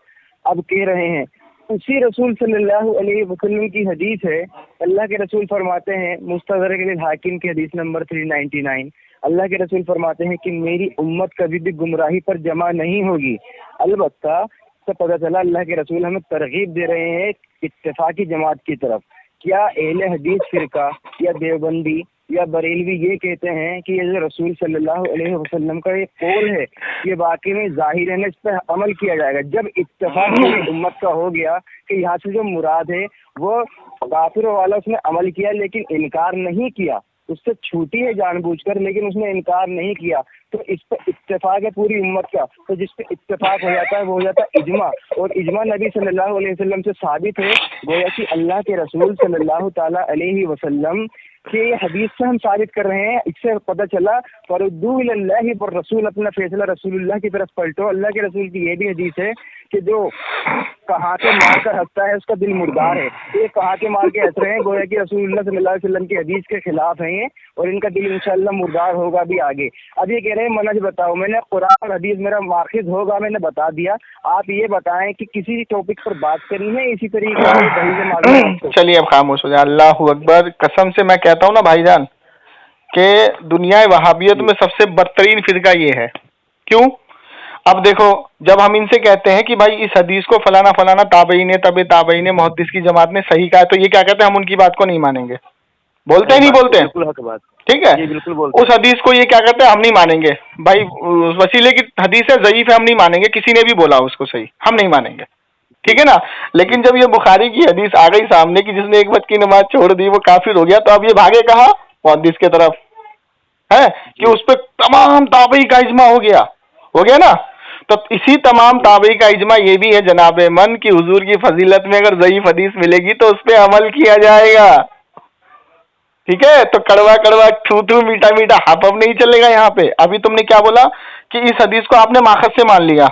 अब कह रहे हैं उसी रसूल सल्लल्लाहु अलैहि वसल्लम की हदीस है। अल्लाह के रसूल फरमाते हैं मुस्तदरक हाकिम की हदीस नंबर 399, अल्लाह के रसूल फरमाते हैं कि मेरी उम्मत कभी भी गुमराही पर जमा नहीं होगी। अलबत्ता से पता चला अल्लाह के रसूल हमें तरगीब दे रहे हैं इत्तेफाकी जमात की तरफ। क्या अहले हदीस फिरका या देवबंदी या बरेलवी ये कहते हैं कि ये जो रसूल सल्लल्लाहु अलैहि वसल्लम का ये कौल है ये वाकई में जाहिर है, इस पर अमल किया जाएगा। जब इत्तेफाक पूरी उम्मत का हो गया कि यहाँ से जो मुराद है वो काफिरों वाला उसने अमल किया लेकिन इनकार नहीं किया, उससे छूटी है जानबूझकर लेकिन उसने इनकार नहीं किया, तो इस पर इत्तेफाक है पूरी उम्मत का। तो जिस पे इत्तेफाक हो जाता है वो हो जाता है इजमा, और इजमा नबी सल्लल्लाहु अलैहि वसल्लम से साबित है। गोया कि अल्लाह के रसूल सल्लल्लाहु ताला अलैहि वसल्लम कि ये हदीस से हम साबित कर रहे हैं। इससे पता चला फरुद्दू इलल्लाहि पर रसूल, अपना फैसला रसूलुल्लाह की तरफ पलटो। अल्लाह के रसूल की ये भी हदीस है कि जो कहाके मार कर हंसता है उसका दिल मुर्दार है। ये कहाके मार के हंस रहे हैं, गोया कि रसूलुल्लाह सल्लल्लाहु अलैहि वसल्लम की हदीस के खिलाफ है ये, और इनका दिल इंशाअल्लाह मुर्दार होगा भी आगे। अब ये कह रहे हैं मनहज बताओ, मैंने कुरान और हदीस मेरा माखिज होगा मैंने बता दिया, आप ये बताएं कि किसी टॉपिक पर बात करनी है इसी तरीके से। चलिए अब खामोश हो जाए। अल्लाह अकबर। कसम से मैं कहता हूँ ना भाईजान कि दुनिया वहाबियत में सबसे बदतरीन फिरका ये है। क्यों? अब देखो, जब हम इनसे कहते हैं कि भाई इस हदीस को फलाना फलाना ताबई ने तबे ताबई ने मुहद्दिस की जमात ने सही कहा, तो ये क्या कहते हैं, हम उनकी बात को नहीं मानेंगे। बोलते ही नहीं बोलते हैं, ठीक है। उस हदीस को ये क्या कहते हैं, हम नहीं मानेंगे। भाई वसीले की हदीस है, ज़ईफ है, हम नहीं मानेंगे। किसी ने भी बोला उसको सही, हम नहीं मानेंगे, ठीक है ना। लेकिन जब ये बुखारी की हदीस आ गई सामने कि जिसने एक वक्त की नमाज छोड़ दी वो काफिर हो गया, तो अब ये भागे कहा, मुहद्दिस के तरफ है कि उस पर तमाम ताबई का इजमा हो गया ना। तो इसी तमाम ताबई का इजमा ये भी है जनाब मन की हुजूर की फजीलत में अगर ज़ईफ हदीस मिलेगी तो उस पर अमल किया जाएगा, ठीक है। तो कड़वा कड़वा थू थू मीठा मीठा हप नहीं चलेगा यहाँ पे। अभी तुमने क्या बोला कि इस हदीस को आपने माखज से मान लिया,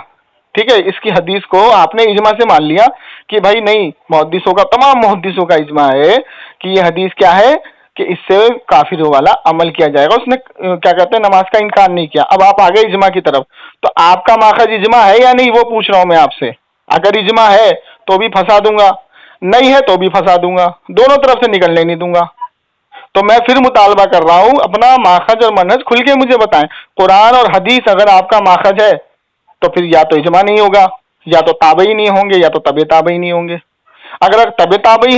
ठीक है। इसकी हदीस को आपने इजमा से मान लिया कि भाई नहीं, मुहद्दिसों का, तमाम मुहद्दिसों का इजमा है कि ये हदीस क्या है कि इससे काफिरों वाला अमल किया जाएगा। उसने क्या कहते हैं नमाज का इनकार नहीं किया। अब आप आ गए इजमा की तरफ, तो आपका माखज इजमा है या नहीं वो पूछ रहा हूं मैं आपसे। अगर इजमा है तो भी फंसा दूंगा, नहीं है तो भी फंसा दूंगा, दोनों तरफ से निकलने नहीं दूंगा। तो मैं फिर मुतालबा कर रहा हूं, अपना माखज और मनहज खुल के मुझे बताएं। कुरान और हदीस अगर आपका माखज है तो फिर या तो इजमा नहीं होगा, या तो ताबई नहीं होंगे, या तो तबे ताबई नहीं होंगे। अगर तबे ताबई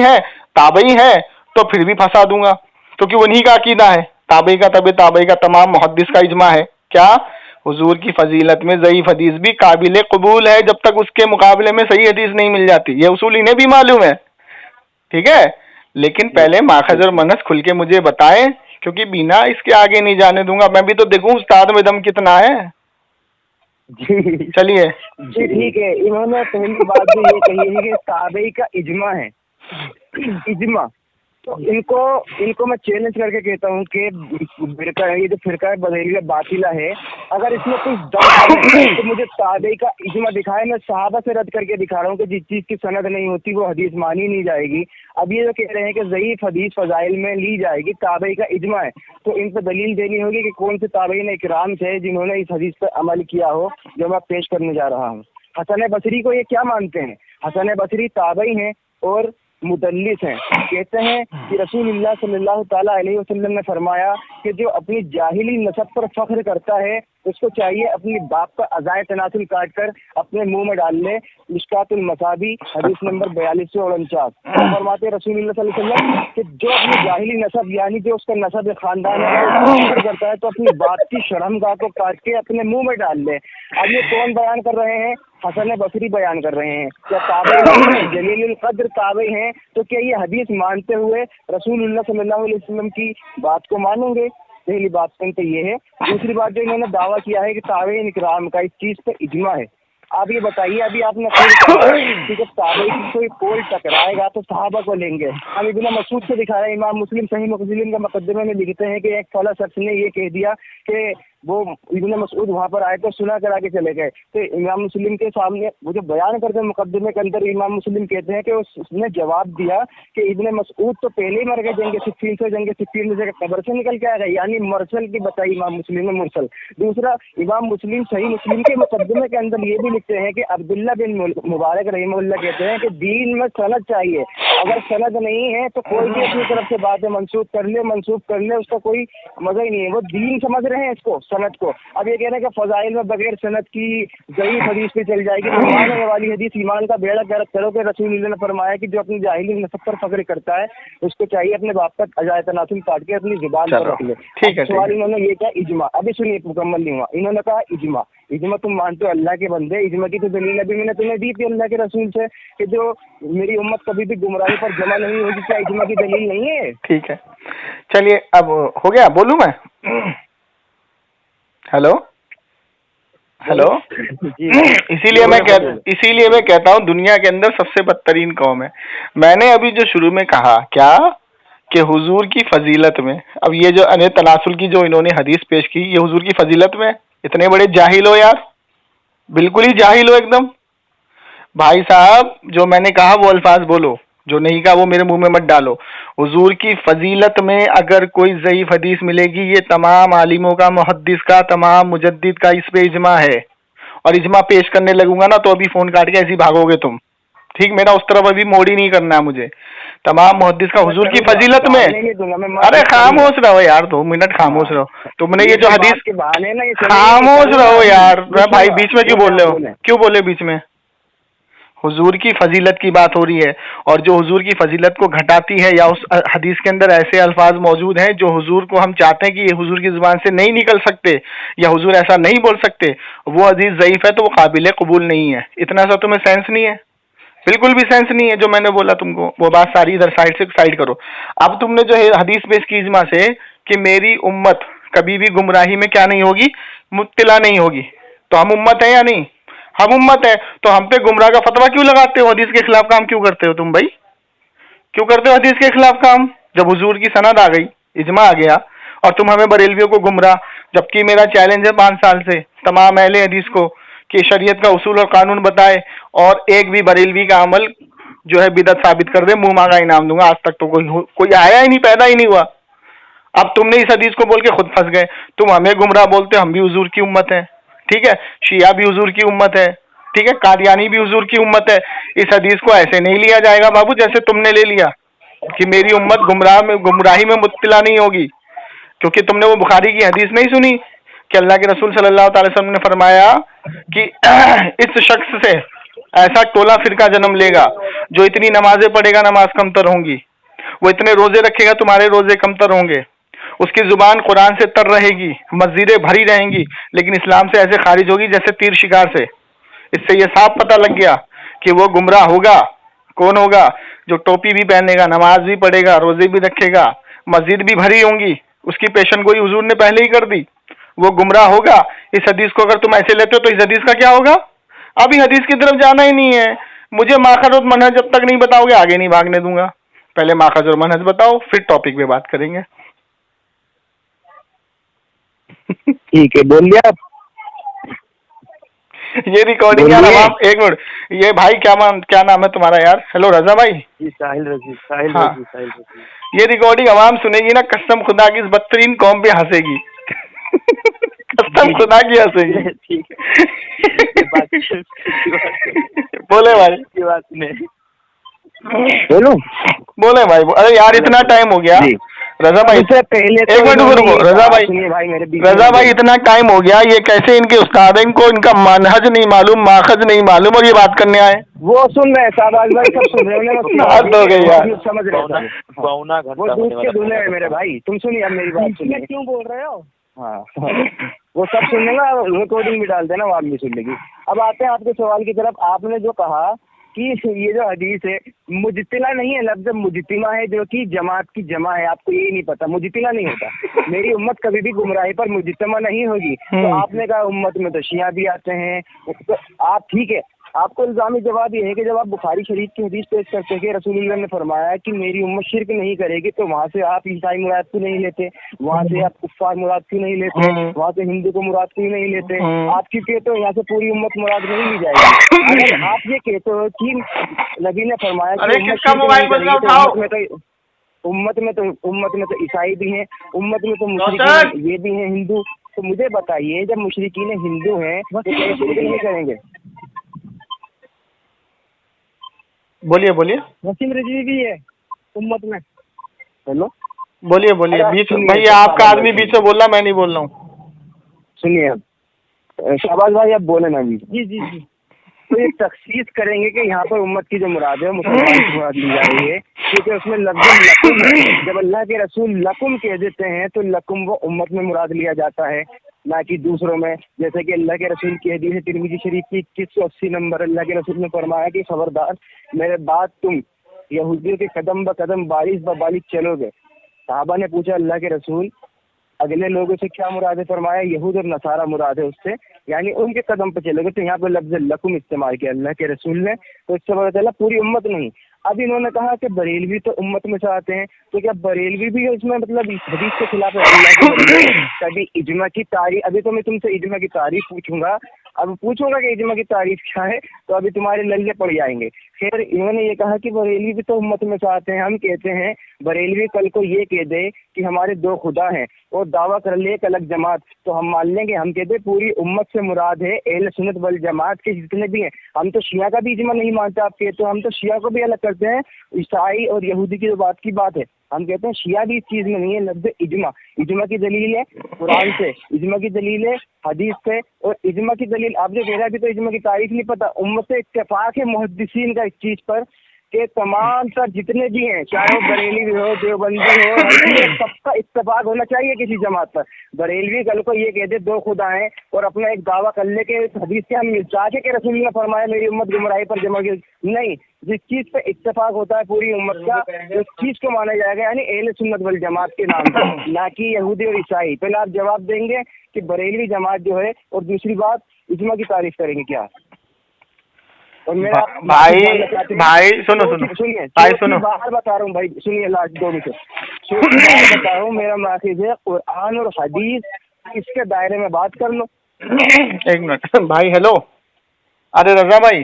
है तो फिर भी फंसा दूंगा, क्योंकि उन्हीं का अकीदा है। ताबई का तबे ताबई का तमाम मुहद्दिस का इजमा है क्या, हुजूर की फजीलत में ज़ईफ हदीस भी काबिल कबूल है जब तक उसके मुकाबले में सही हदीस नहीं मिल जाती। ये उसूल इन्हें भी मालूम है, ठीक है। लेकिन पहले माखज और मनस खुल के मुझे बताएं, क्योंकि बिना इसके आगे नहीं जाने दूंगा। मैं भी तो देखूं उस्ताद में दम कितना है। जी चलिए जी ठीक है। इन्होंने पहली बात जो ये कही है कि ताबई का इजमा है, इजमा। तो इनको मैं चैलेंज करके कहता हूँ कि ये जो फिरका है बरेलवी बातिला है, अगर इसमें कुछ दम है तो मुझे ताबई का इजमा दिखाए। मैं सहाबा से रद्द करके दिखा रहा हूँ कि जिस चीज की सनद नहीं होती वो हदीस मानी नहीं जाएगी। अब ये जो कह रहे हैं कि ज़ईफ हदीस फजाइल में ली जाएगी, ताबई का इजमा है, तो इन पर दलील देनी होगी कि कौन से ताबईन इकराम थे जिन्होंने इस हदीस पर अमल किया हो जो मैं पेश करने जा रहा हूँ। हसन बसरी को ये क्या मानते हैं? हसन बसरी ताबई हैं और मुदल्लिस हैं। कहते हैं कि रसूलुल्लाह सल्लल्लाहु ताला अलैहि वसल्लम ने फरमाया कि जो अपनी जाहिली नसब पर फख्र करता है उसको चाहिए अपनी बाप का अज़ाए तनासुल काट कर अपने मुंह में डाल ले। मिशकातुल मसाबी हदीस नंबर 4249 फरमाते रसूलुल्लाह सल्लल्लाहु अलैहि वसल्लम कि जो अपनी जाहिली नसब यानी जो उसका नसब खानदान है फख्र करता है तो अपनी बाप की शर्मगाह को काट के अपने मुंह में डाल ले। अब ये कौन बयान कर रहे हैं? हसन बसरी बयान कर रहे हैं। क्या ताबई जलीलुल कद्र ताबई हैं? तो क्या ये हदीस मानते हुए रसूलुल्लाह सल्लल्लाहु अलैहि वसल्लम की बात को मानेंगे? पहली बात तो ये है। दूसरी बात जो इन्होंने दावा किया है कि ताबईन इकराम का इस चीज पे इजमा है। आप ये बताइए, अभी आपने कि जब ताबई की कोई कोल टकराएगा तो सहाबा को लेंगे। हम इब्न मसूद से दिखा रहे हैं, इमाम मुस्लिम सही मुस्लिम का मुकद्दमे में लिखते हैं कि एक फला शख्स ने ये कह दिया कि वो इब्ने मसूद वहाँ पर आए तो सुना करा के चले गए। तो इमाम मुस्लिम के सामने वो जो बयान करते हैं मुकदमे के अंदर, इमाम मुस्लिम कहते हैं कि उसने जवाब दिया कि इब्ने मसूद तो पहले ही मर गए जंग सिफ्फीन से, जंग सिफ्फीन में से कब्र से निकल के आ गए, यानी मुरसल की बताई इमाम मुस्लिम ने मुरसल। दूसरा, इमाम मुस्लिम सही मुस्लिम के मुकदमे के अंदर ये भी लिखते हैं कि अब्दुल्ला बिन मुबारक रहीमहुल्लाह कहते हैं कि दीन में सनद चाहिए, अगर सनद नहीं है तो कोई भी अपनी तरफ से बातें मंसूब कर ले, उसका कोई मजा ही नहीं है। वो दीन समझ रहे हैं इसको, सनद को। अब ये कह रहे हैं कि फजाइल में बगैर सनद की ज़ईफ़ हदीस पे चल जाएगी, तो ईमान है वाली हदीस ईमान का बेड़ा गर्क करो कि रसूलुल्लाह ने फरमाया कि जो अपनी जाहिली नसब पर फख्र करता है उसको चाहिए अपने बाप का अजायत नासिल काट के अपनी जुबान पर रख ले। ठीक है। सवाल इन्होंने ये कहा इजमा, अभी सुनिए मुकम्मल नहीं हुआ, इन्होंने कहा इजमा। इजमा तुम मानते हो अल्लाह के बंदे, इजमा की तो दलील अभी मैंने तुम्हें दी थी अल्लाह के रसूल से कि जो मेरी उम्मत कभी भी गुमराही पर जमा नहीं होगी, क्या इजमा की दलील नहीं है? ठीक है, चलिए अब हो गया, बोलूं मैं? हेलो हेलो इसीलिए मैं कहता हूँ दुनिया के अंदर सबसे बदतरीन कौम है। मैंने अभी जो शुरू में कहा क्या कि हुजूर की फजीलत में, अब ये जो अने तनासुल की जो इन्होंने हदीस पेश की, ये हुजूर की फजीलत में, इतने बड़े जाहिल हो यार, बिल्कुल ही जाहिल हो एकदम। भाई साहब जो मैंने कहा वो अल्फाज बोलो, जो नहीं कहा वो मेरे मुंह में मत डालो। हुजूर की फजीलत में अगर कोई ज़ईफ़ हदीस मिलेगी, ये तमाम आलिमों का, मुहद्दिस का, तमाम मुजद्दिद का इस पे इजमा है। और इजमा पेश करने लगूंगा ना तो अभी फोन काट के ऐसे ही भागोगे तुम, ठीक? मेरा उस तरफ अभी मोड़ ही नहीं करना है मुझे। तमाम मुहद्दिस का हुजूर की फजीलत में, अरे खामोश रहो यार, 2 मिनट खामोश रहो। तुमने ये जो हदीस, खामोश रहो यार भाई, बीच में क्यों बोल रहे हो, क्यों बोले बीच में? हुजूर की फजीलत की बात हो रही है, और जो हुजूर की फजीलत को घटाती है या उस हदीस के अंदर ऐसे अल्फाज मौजूद हैं जो हुजूर को हम चाहते हैं कि ये हुजूर की जुबान से नहीं निकल सकते या हुजूर ऐसा नहीं बोल सकते, वो हदीस ज़ईफ़ है तो वो काबिल कबूल नहीं है। इतना सा तुम्हें सेंस नहीं है, बिल्कुल भी सेंस नहीं है जो मैंने बोला तुमको, वो बात सारी इधर साइड से साइड करो। अब तुमने जो है हदीस पेश की इजमा से कि मेरी उम्मत कभी भी गुमराही में क्या नहीं होगी, मुब्तला नहीं होगी, तो हम उम्मत है या नहीं? हम उम्मत है, तो हम पे गुमराह का फतवा क्यों लगाते हो? हदीस के खिलाफ काम क्यों करते हो तुम भाई? क्यों करते हो हदीस के खिलाफ काम? जब हुजूर की सनद आ गई, इजमा आ गया, और तुम हमें बरेलवियों को गुमराह, जबकि मेरा चैलेंज है 5 साल से तमाम अहले हदीस को कि शरीयत का उसूल और कानून बताए, और एक भी बरेलवी का अमल जो है बिदअत साबित कर दे, मुंह मांगा इनाम दूंगा। आज तक तो कोई आया ही नहीं, पैदा ही नहीं हुआ। अब तुमने इस हदीस को बोल के खुद फंस गए। तुम हमें गुमराह बोलते हो, हम भी हुजूर की उम्मत है, ठीक है? शिया भी हुजूर की उम्मत है, ठीक है? कादियानी भी हुजूर की उम्मत है। इस हदीस को ऐसे नहीं लिया जाएगा बाबू जैसे तुमने ले लिया कि मेरी उम्मत गुमराही में मुब्तला नहीं होगी, क्योंकि तुमने वो बुखारी की हदीस नहीं सुनी कि अल्लाह के रसूल सल्लल्लाहु अलैहि वसल्लम ने फरमाया कि इस शख्स से ऐसा टोला फिरका जन्म लेगा जो इतनी नमाजें पढ़ेगा, नमाज कमतर होंगी, वो इतने रोजे रखेगा, तुम्हारे रोजे कमतर होंगे, उसकी जुबान कुरान से तर रहेगी, मस्जिदें भरी रहेंगी, लेकिन इस्लाम से ऐसे खारिज होगी जैसे तीर शिकार से। इससे ये साफ पता लग गया कि वो गुमराह होगा। कौन होगा? जो टोपी भी पहनेगा, नमाज भी पढ़ेगा, रोजे भी रखेगा, मस्जिद भी भरी होंगी, उसकी पेशन गोई हुजूर ने पहले ही कर दी, वो गुमराह होगा। इस हदीस को अगर तुम ऐसे लेते हो तो इस हदीस का क्या होगा? अभी हदीस की तरफ जाना ही नहीं है। मुझे माखज और मनहज जब तक नहीं बताओगे आगे नहीं भागने दूंगा। पहले माखज और मनहज बताओ, फिर टॉपिक पे बात करेंगे। ठीक है, बोलिए आप। ये रिकॉर्डिंग यार, आप एक मिनट, ये भाई क्या नाम है तुम्हारा यार? हेलो रजा भाई। साहिल रजी। हाँ, ये रिकॉर्डिंग आवाम सुनेगी ना, कसम खुदा की इस बदतरीन कौम पे हंसेगी। कसम खुदा की हंसेगी। ठीक है, बोले भाई, बोले भाई। अरे यार इतना टाइम हो गया रजा भाई, पहले एक मिनट रुको रजा भाई, रजा भाई इतना टाइम हो गया, ये कैसे इनके उस्ताद हैं, इनको इनका मनहज नहीं मालूम, माखज नहीं मालूम, और ये बात करने आए? वो सुन रहे शाहबाज भाई, सब सुन रहे हो गई यार, समझ रहे वो दूध के दूल्हे है मेरे भाई। तुम सुनिए अब मेरी बात, सुनिए क्यों बोल रहे हो। हाँ वो सब सुन लेगा, रिकॉर्डिंग भी डाल देना, वो आप भी सुन लेगी। अब आते हैं आपके सवाल की तरफ। आपने जो कहा कि ये जो हदीस है मुजतिला नहीं है, लफ्ज़ मुजतिमा है, जो कि जमात की जमा है। आपको यही नहीं पता, मुजतिला नहीं होता। मेरी उम्मत कभी भी गुमराही पर मुजतमा नहीं होगी। तो आपने कहा उम्मत में तो शिया भी आते हैं, तो आप ठीक है, आपको इल्जामी जवाब ये है कि जब आप बुखारी शरीफ की हदीस पेश करते हैं कि रसूलुल्लाह ने फरमाया कि मेरी उम्मत शिरक नहीं करेगी, तो वहाँ से आप ईसाई मुराद क्यों नहीं लेते, वहाँ से आप कुफ्फार मुराद क्यों नहीं लेते, वहाँ से हिंदू को मुराद क्यों नहीं लेते? आप क्यों कहते हो यहाँ से पूरी उम्मत मुराद नहीं ली जाएगी? अगर आप ये कहते हो कि नबी ने फरमाया कि उम्मत में तो ईसाई भी हैं, उम्मत में तो मुशरिकीन ये भी हैं हिंदू, तो मुझे बताइए जब मुशरिकीन हिंदू हैं तो क्या शिरक नहीं करेंगे? बोलिए बोलिए। वसीम रिजवी भी है उम्मत में। हेलो बोलिए बोलिए। बीच भैया आपका आदमी बीच में बोल रहा, मैं नहीं बोल रहा हूँ। सुनिए अब शाहबाज भाई आप बोले ना। जी जी जी। तो ये तखसीस करेंगे कि यहाँ पर उम्मत की जो मुराद है मुसलमान की मुराद ली जा रही है, क्योंकि उसमें लफ्ज़ लकुम है। जब अल्लाह के रसूल लकुम कह देते हैं तो लकुम वो उम्मत में मुराद लिया जाता है, ना कि दूसरों में। जैसे कि अल्लाह के रसूल की हदीस है तिरमिज़ी शरीफ की 2180 नंबर, अल्लाह के रसूल ने फरमाया कि खबरदार मेरे बाद तुम यहूदियों के कदम ब कदम बारिश ब बारिश चलोगे। साहबा ने पूछा अल्लाह के रसूल अगले लोगों से क्या मुराद है? फरमाया यहूद और नसारा मुराद है उससे, यानी उनके कदम पे चलोगे। तो यहाँ पे लफ्ज़ लकुम इस्तेमाल किया अल्लाह के रसूल ने, तो इससे पता चला पूरी उम्मत नहीं। अब इन्होंने कहा कि बरेलवी तो उम्मत में से आते हैं, तो क्या बरेलवी भी है उसमें? मतलब इस हदीस के खिलाफ है अल्लाह के कभी इजमा की तारीफ। अभी तो मैं तुमसे इजमा की तारीफ पूछूंगा, अब पूछूंगा कि इजमा की तारीफ क्या है, तो अभी तुम्हारे लल्ले पड़ जाएंगे। फिर इन्होंने ये कहा कि बरेलवी भी तो उम्मत में से आते हैं। हम कहते हैं बरेलवी कल को ये कह दे कि हमारे दो खुदा हैं और दावा कर ले एक अलग जमात, तो हम मान लेंगे। हम कहते हैं पूरी उम्मत से मुराद है अहले सुन्नत वल जमात के जितने भी हैं। हम तो शिया का भी इजमा नहीं मानते, आप कहते हो हम तो शिया को भी अलग करते हैं। ईसाई और यहूदी की जो बात की बात है, हम कहते हैं शिया भी इस चीज में नहीं है। लफ्ज़ इजमा, इजमा की दलील है कुरान से, इजमा की दलील है हदीस से, और इजमा की दलील आप जो कह रहे हैं अभी तो इजमा की तारीफ नहीं पता। उम्मत से इत्तेफाक है मुहद्दिसीन का इस चीज पर कि तमाम सर जितने भी हैं, चाहे वो बरेलवी हो देवबंदी हो, सबका इत्तेफाक होना चाहिए किसी जमात पर। बरेलवी कल को ये कह दे दो खुदा हैं और अपना एक दावा कर ले के हदीस से हम चाहे कि रसूल ने फरमाया मेरी उम्मत गुमराही पर जमा की, नहीं। जिस चीज पे इत्तेफाक होता है पूरी उम्मत का, उस चीज को माना जाएगा, यानी अहले सुन्नत वल जमात के नाम पर, ना कि यहूदी और ईसाई। पहले आप जवाब देंगे कि बरेलवी जमात जो है, और दूसरी बात इजमा की तारीफ करेंगे क्या? और मेरा भाई सुनो सुनिए भाई सुनो, बाहर बता रहा हूँ भाई, सुनिए लास्ट 2 मिनट बाहर बता रहा हूँ। मेरा माखिज है कुरान और हदीस, इसके दायरे में बात कर लो। 1 मिनट भाई। हेलो, अरे रजा भाई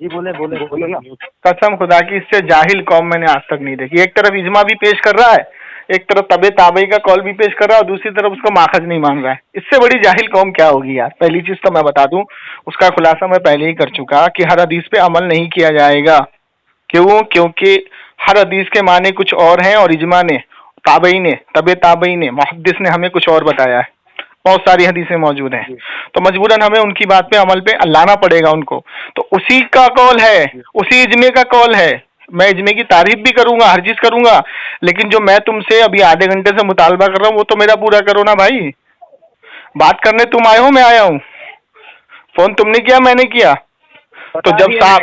जी बोले ना। कसम खुदा की इससे जाहिल कौम मैंने आज तक नहीं देखी। एक तरफ इजमा भी पेश कर रहा है, एक तरफ तबे ताबई का कॉल भी पेश कर रहा है, और दूसरी तरफ उसको माखज नहीं मान रहा है। इससे बड़ी जाहिल कौम क्या होगी यार। पहली चीज तो मैं बता दूं, उसका खुलासा मैं पहले ही कर चुका कि हर हदीस पे अमल नहीं किया जाएगा। क्यों? क्योंकि हर हदीस के माने कुछ और हैं, और इजमा ने, ताबई ने, तबे ताबई ने, मुहद्दिस ने हमें कुछ और बताया है। बहुत सारी हदीसें मौजूद हैं, तो मजबूरन हमें उनकी बात पे अमल पे लाना पड़ेगा उनको। तो उसी का कौल है, उसी इजमे का कौल है। मैं इजमे की तारीफ भी करूंगा, हर चीज करूंगा, लेकिन जो मैं तुमसे अभी आधे घंटे से मुतालबा कर रहा हूँ वो तो मेरा पूरा करो ना भाई। बात करने तुम आए हो, मैं आया हूँ? फोन तुमने किया, मैंने किया? तो जब साहब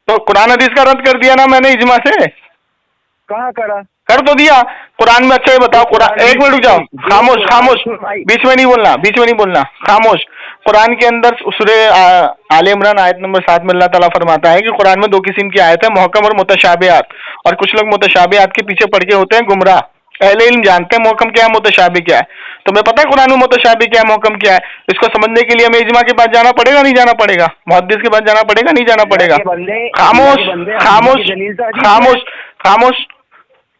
तो कुरान हदीस का रद्द कर दिया ना मैंने इजमा से। कहाँ करा? कर तो दिया। कुरान में अच्छा ही बताओ। कुरान, 1 मिनट रुक जाओ, खामोश, बीच में नहीं बोलना, खामोश। कुरान के अंदर सूरे आले इमरान आयत नंबर 7 में अल्लाह ताला फरमाता है कि कुरान में 2 किस्म की आयत है, मुहक्कम और मुतशाबिहात। और कुछ लोग मुतशाबिहात के पीछे पड़ के होते हैं गुमराह। अहले इल्म जानते हैं मुहक्कम क्या है, मुतशाबि क्या है। तुम्हें पता है कुरान में मुतशाबि क्या है, मुहक्कम क्या है? इसको समझने के लिए हमें इजमा के पास जाना पड़ेगा, नहीं जाना पड़ेगा? मुहद्दिस के पास जाना पड़ेगा, नहीं जाना पड़ेगा? खामोश।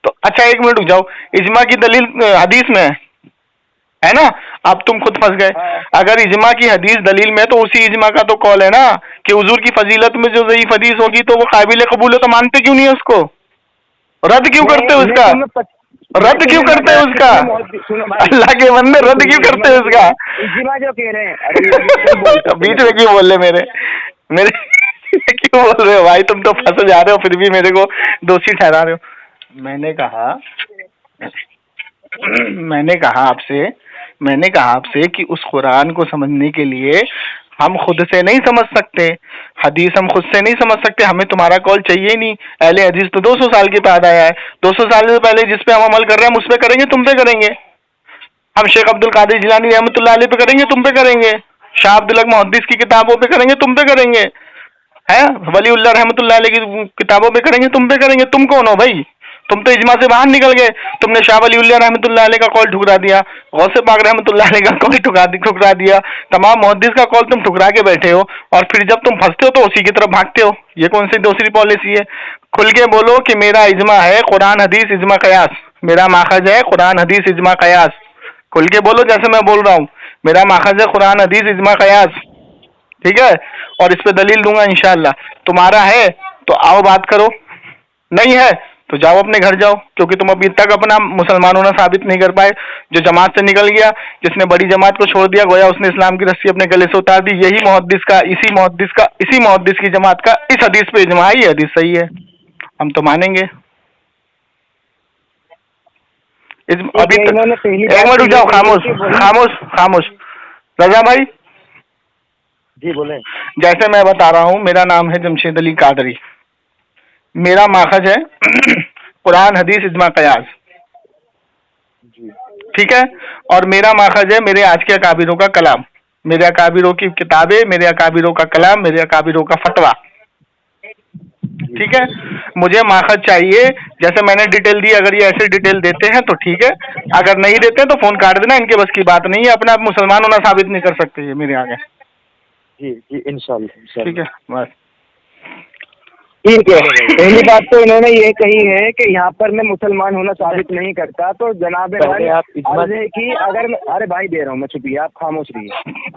तो अच्छा 1 मिनट रुक जाओ। इजमा की दलील हदीस में है ना? अब तुम खुद फंस गए। अगर इजमा की हदीस दलील में, तो उसी इजमा का तो कौल है ना कि हुजूर की फजीलत में जो ज़ईफ हदीस होगी तो वो काबिल कबूल है, तो मानते क्यों नहीं है उसको? रद्द क्यों करते हो उसका? रद्द क्यों करते हैं उसका? अल्लाह के बंदे रद्द क्यों करते हैं उसका? इजमा जो कह रहे हैं बीच में क्यों बोल रहे मेरे क्यों बोल रहे हो भाई? तुम तो फंस जा रहे हो, फिर भी मेरे को दोषी ठहरा रहे हो। मैंने कहा आपसे कि उस कुरान को समझने के लिए हम खुद से नहीं समझ सकते, हदीस हम खुद से नहीं समझ सकते, हमें तुम्हारा कॉल चाहिए नहीं। अहले हदीस तो 200 साल के बाद आया है, 200 साल से पहले जिस पे हम अमल कर रहे हैं हम उस पे करेंगे, तुम पे करेंगे। हम शेख अब्दुल कादिर जिलानी रहमतुल्लाह अलैह पे करेंगे, तुम पे करेंगे। शाह अब्दुल हक मुहद्दिस की किताबों पे करेंगे, तुम पे करेंगे। है वलीउल्लाह रहमतुल्लाह अलैह की किताबों पे करेंगे, तुम पे करेंगे। तुम कौन हो भाई? तुम तो इजमा से बाहर निकल गए। तुमने शाह वलीउल्लाह रहमतुल्लाह अलैह का कॉल ठुकरा दिया, गौसे पाक रहमतुल्लाह अलैह का कॉल ठुकरा दिया, तमाम मुहद्दिस का कॉल तुम ठुकरा के बैठे हो, और फिर जब तुम फंसते हो तो उसी की तरफ भागते हो। ये कौन सी दूसरी पॉलिसी है? खुल के बोलो कि मेरा इजमा है कुरान हदीस इजमा कयास, मेरा माखज है कुरान हदीस इजमा कयास। खुल के बोलो जैसे मैं बोल रहा हूँ, मेरा माखज है कुरान हदीस इजमा कयास, ठीक है। और इस पे दलील दूंगा इंशाअल्लाह। तुम्हारा है तो आओ बात करो, नहीं है तो जाओ अपने घर जाओ, क्योंकि तुम अभी तक अपना मुसलमान होना साबित नहीं कर पाए। जो जमात से निकल गया, जिसने बड़ी जमात को छोड़ दिया, गोया उसने इस्लाम की रस्सी अपने गले से उतार दी। यही इसी मुहद्दिस की जमात का इस हदीस पे इजमा है, ये हदीस सही है, हम तो मानेंगे। अभी एक मिनट रुक जाओ, खामोश रजा भाई जी बोले। जैसे मैं बता रहा हूँ, मेरा नाम है जमशेद अली कादरी, मेरा माखज है कुरान हदीस इजमा कयास, ठीक है। और मेरा माखज है मेरे आज के अकाबिरों का कलाम, मेरे अकाबिरों की किताबें, मेरे अकाबिरों का कलाम, मेरे अकाबिरों का फतवा, ठीक है। मुझे माखज चाहिए, जैसे मैंने डिटेल दी, अगर ये ऐसे डिटेल देते हैं तो ठीक है, अगर नहीं देते तो फोन काट देना, इनके बस की बात नहीं है, अपना मुसलमान होना साबित नहीं कर सकते ये मेरे आगे। जी इंशाल्लाह ठीक है बस। ठीक है, पहली बात तो इन्होंने ये कही है कि यहाँ पर मैं मुसलमान होना साबित नहीं करता, तो जनाब अर्ज है कि अगर अरे भाई दे रहा हूँ मैं, चुपिए आप खामोश रहिए।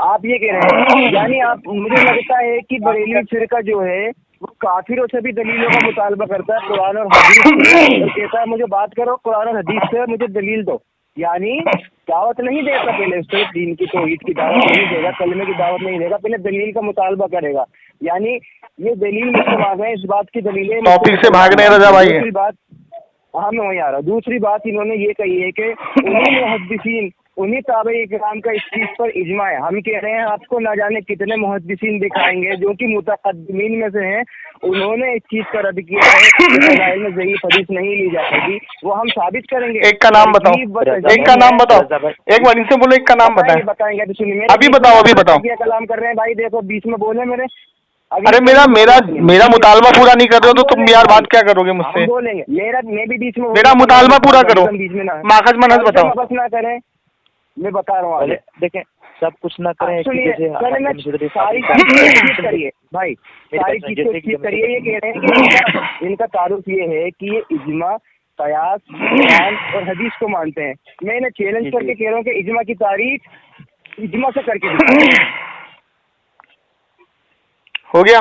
आप ये कह रहे हैं, यानी आप, मुझे लगता है कि बरेली फिरका जो है वो काफिरों से भी दलीलों का मुतालबा करता है, कुरान और हदीस से, और कहता है मुझे बात करो कुरान और हदीस से, मुझे दलील दो। यानी दावत नहीं देता, पहले उससे दीन की तौहीद की दावत नहीं देगा, कलमे की दावत नहीं देगा, पहले दलील का मुतालबा करेगा। यानी ये दलील मुझसे मांग रहे हैं, इस बात की दलील है। टॉपिक से भाग रहे हैं रजा भाई। दूसरी बात, हाँ मैं वहीं आ रहा हूँ। दूसरी बात इन्होंने ये कही है कि उन्हीं मुहद्दिसीन, उन्हीं ताबे इकराम का इस चीज पर इजमा है। हम कह रहे हैं आपको ना जाने कितने मुहद्दिसीन दिखाएंगे जो कि मुतक़द्दिमीन में से हैं, उन्होंने इस चीज का रद्द किया है कि में ज़ईफ़ हदीस नहीं ली जा सकती, वो हम साबित करेंगे। एक का नाम बताओ, एक का नाम बताओ, एक बार इनसे बोलो, एक का नाम बताएं। बताएंगे तो सुनिए, अभी बताओ। क्या कलाम कर रहे हैं भाई, देखो बीच में बोले मेरे। अरे मेरा मुतालबा पूरा नहीं कर रहे हो तो तुम यार बात क्या करोगे मुझसे? बोलेंगे, मैं भी बीच में, मेरा मुतालबा पूरा करो, माखज मनहज बताओ। बस ना करें, मैं बता रहा हूँ, देखें सब कुछ ना करें, सारी चीज करिए भाई, सारी चीज करिए। ये कह रहे हैं कि इनका तारुफ ये है कि ये इजमा, कयास, कुरान और हदीस को मानते हैं। मैं इन्हें चैलेंज करके कह रहा हूँ कि इजमा की तारीफ इजमा से करके हो गया।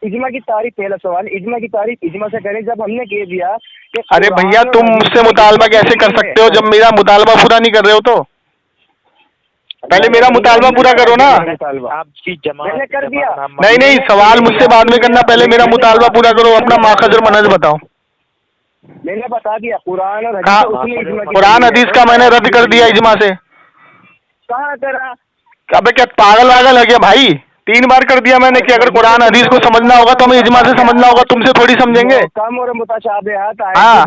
इजमा की तारीफ, पहला सवाल, इजमा की तारीफ इजमा से करें। जब हमने कह दिया कि अरे भैया तुम मुझसे मुतालबा कैसे कर सकते हो जब मेरा मुतालबा पूरा नहीं कर रहे हो? तो पहले मेरा मुतालबा पूरा करो ना। आपकी जमात कर दिया। नहीं, सवाल मुझसे बाद में करना, पहले मेरा मुतालबा पूरा करो, अपना माखज और मनहज बताओ। मैंने बता दिया, कुरान और कुरान हदीस का मैंने रद्द कर दिया इजमा से। कहाँ करा? अबे क्या पागल है क्या भाई? 3 बार कर दिया मैंने कि अगर कुरान हदीस को समझना होगा तो हमें इजमा से समझना होगा, तुमसे थोड़ी समझेंगे। कम और मुतशाबिहात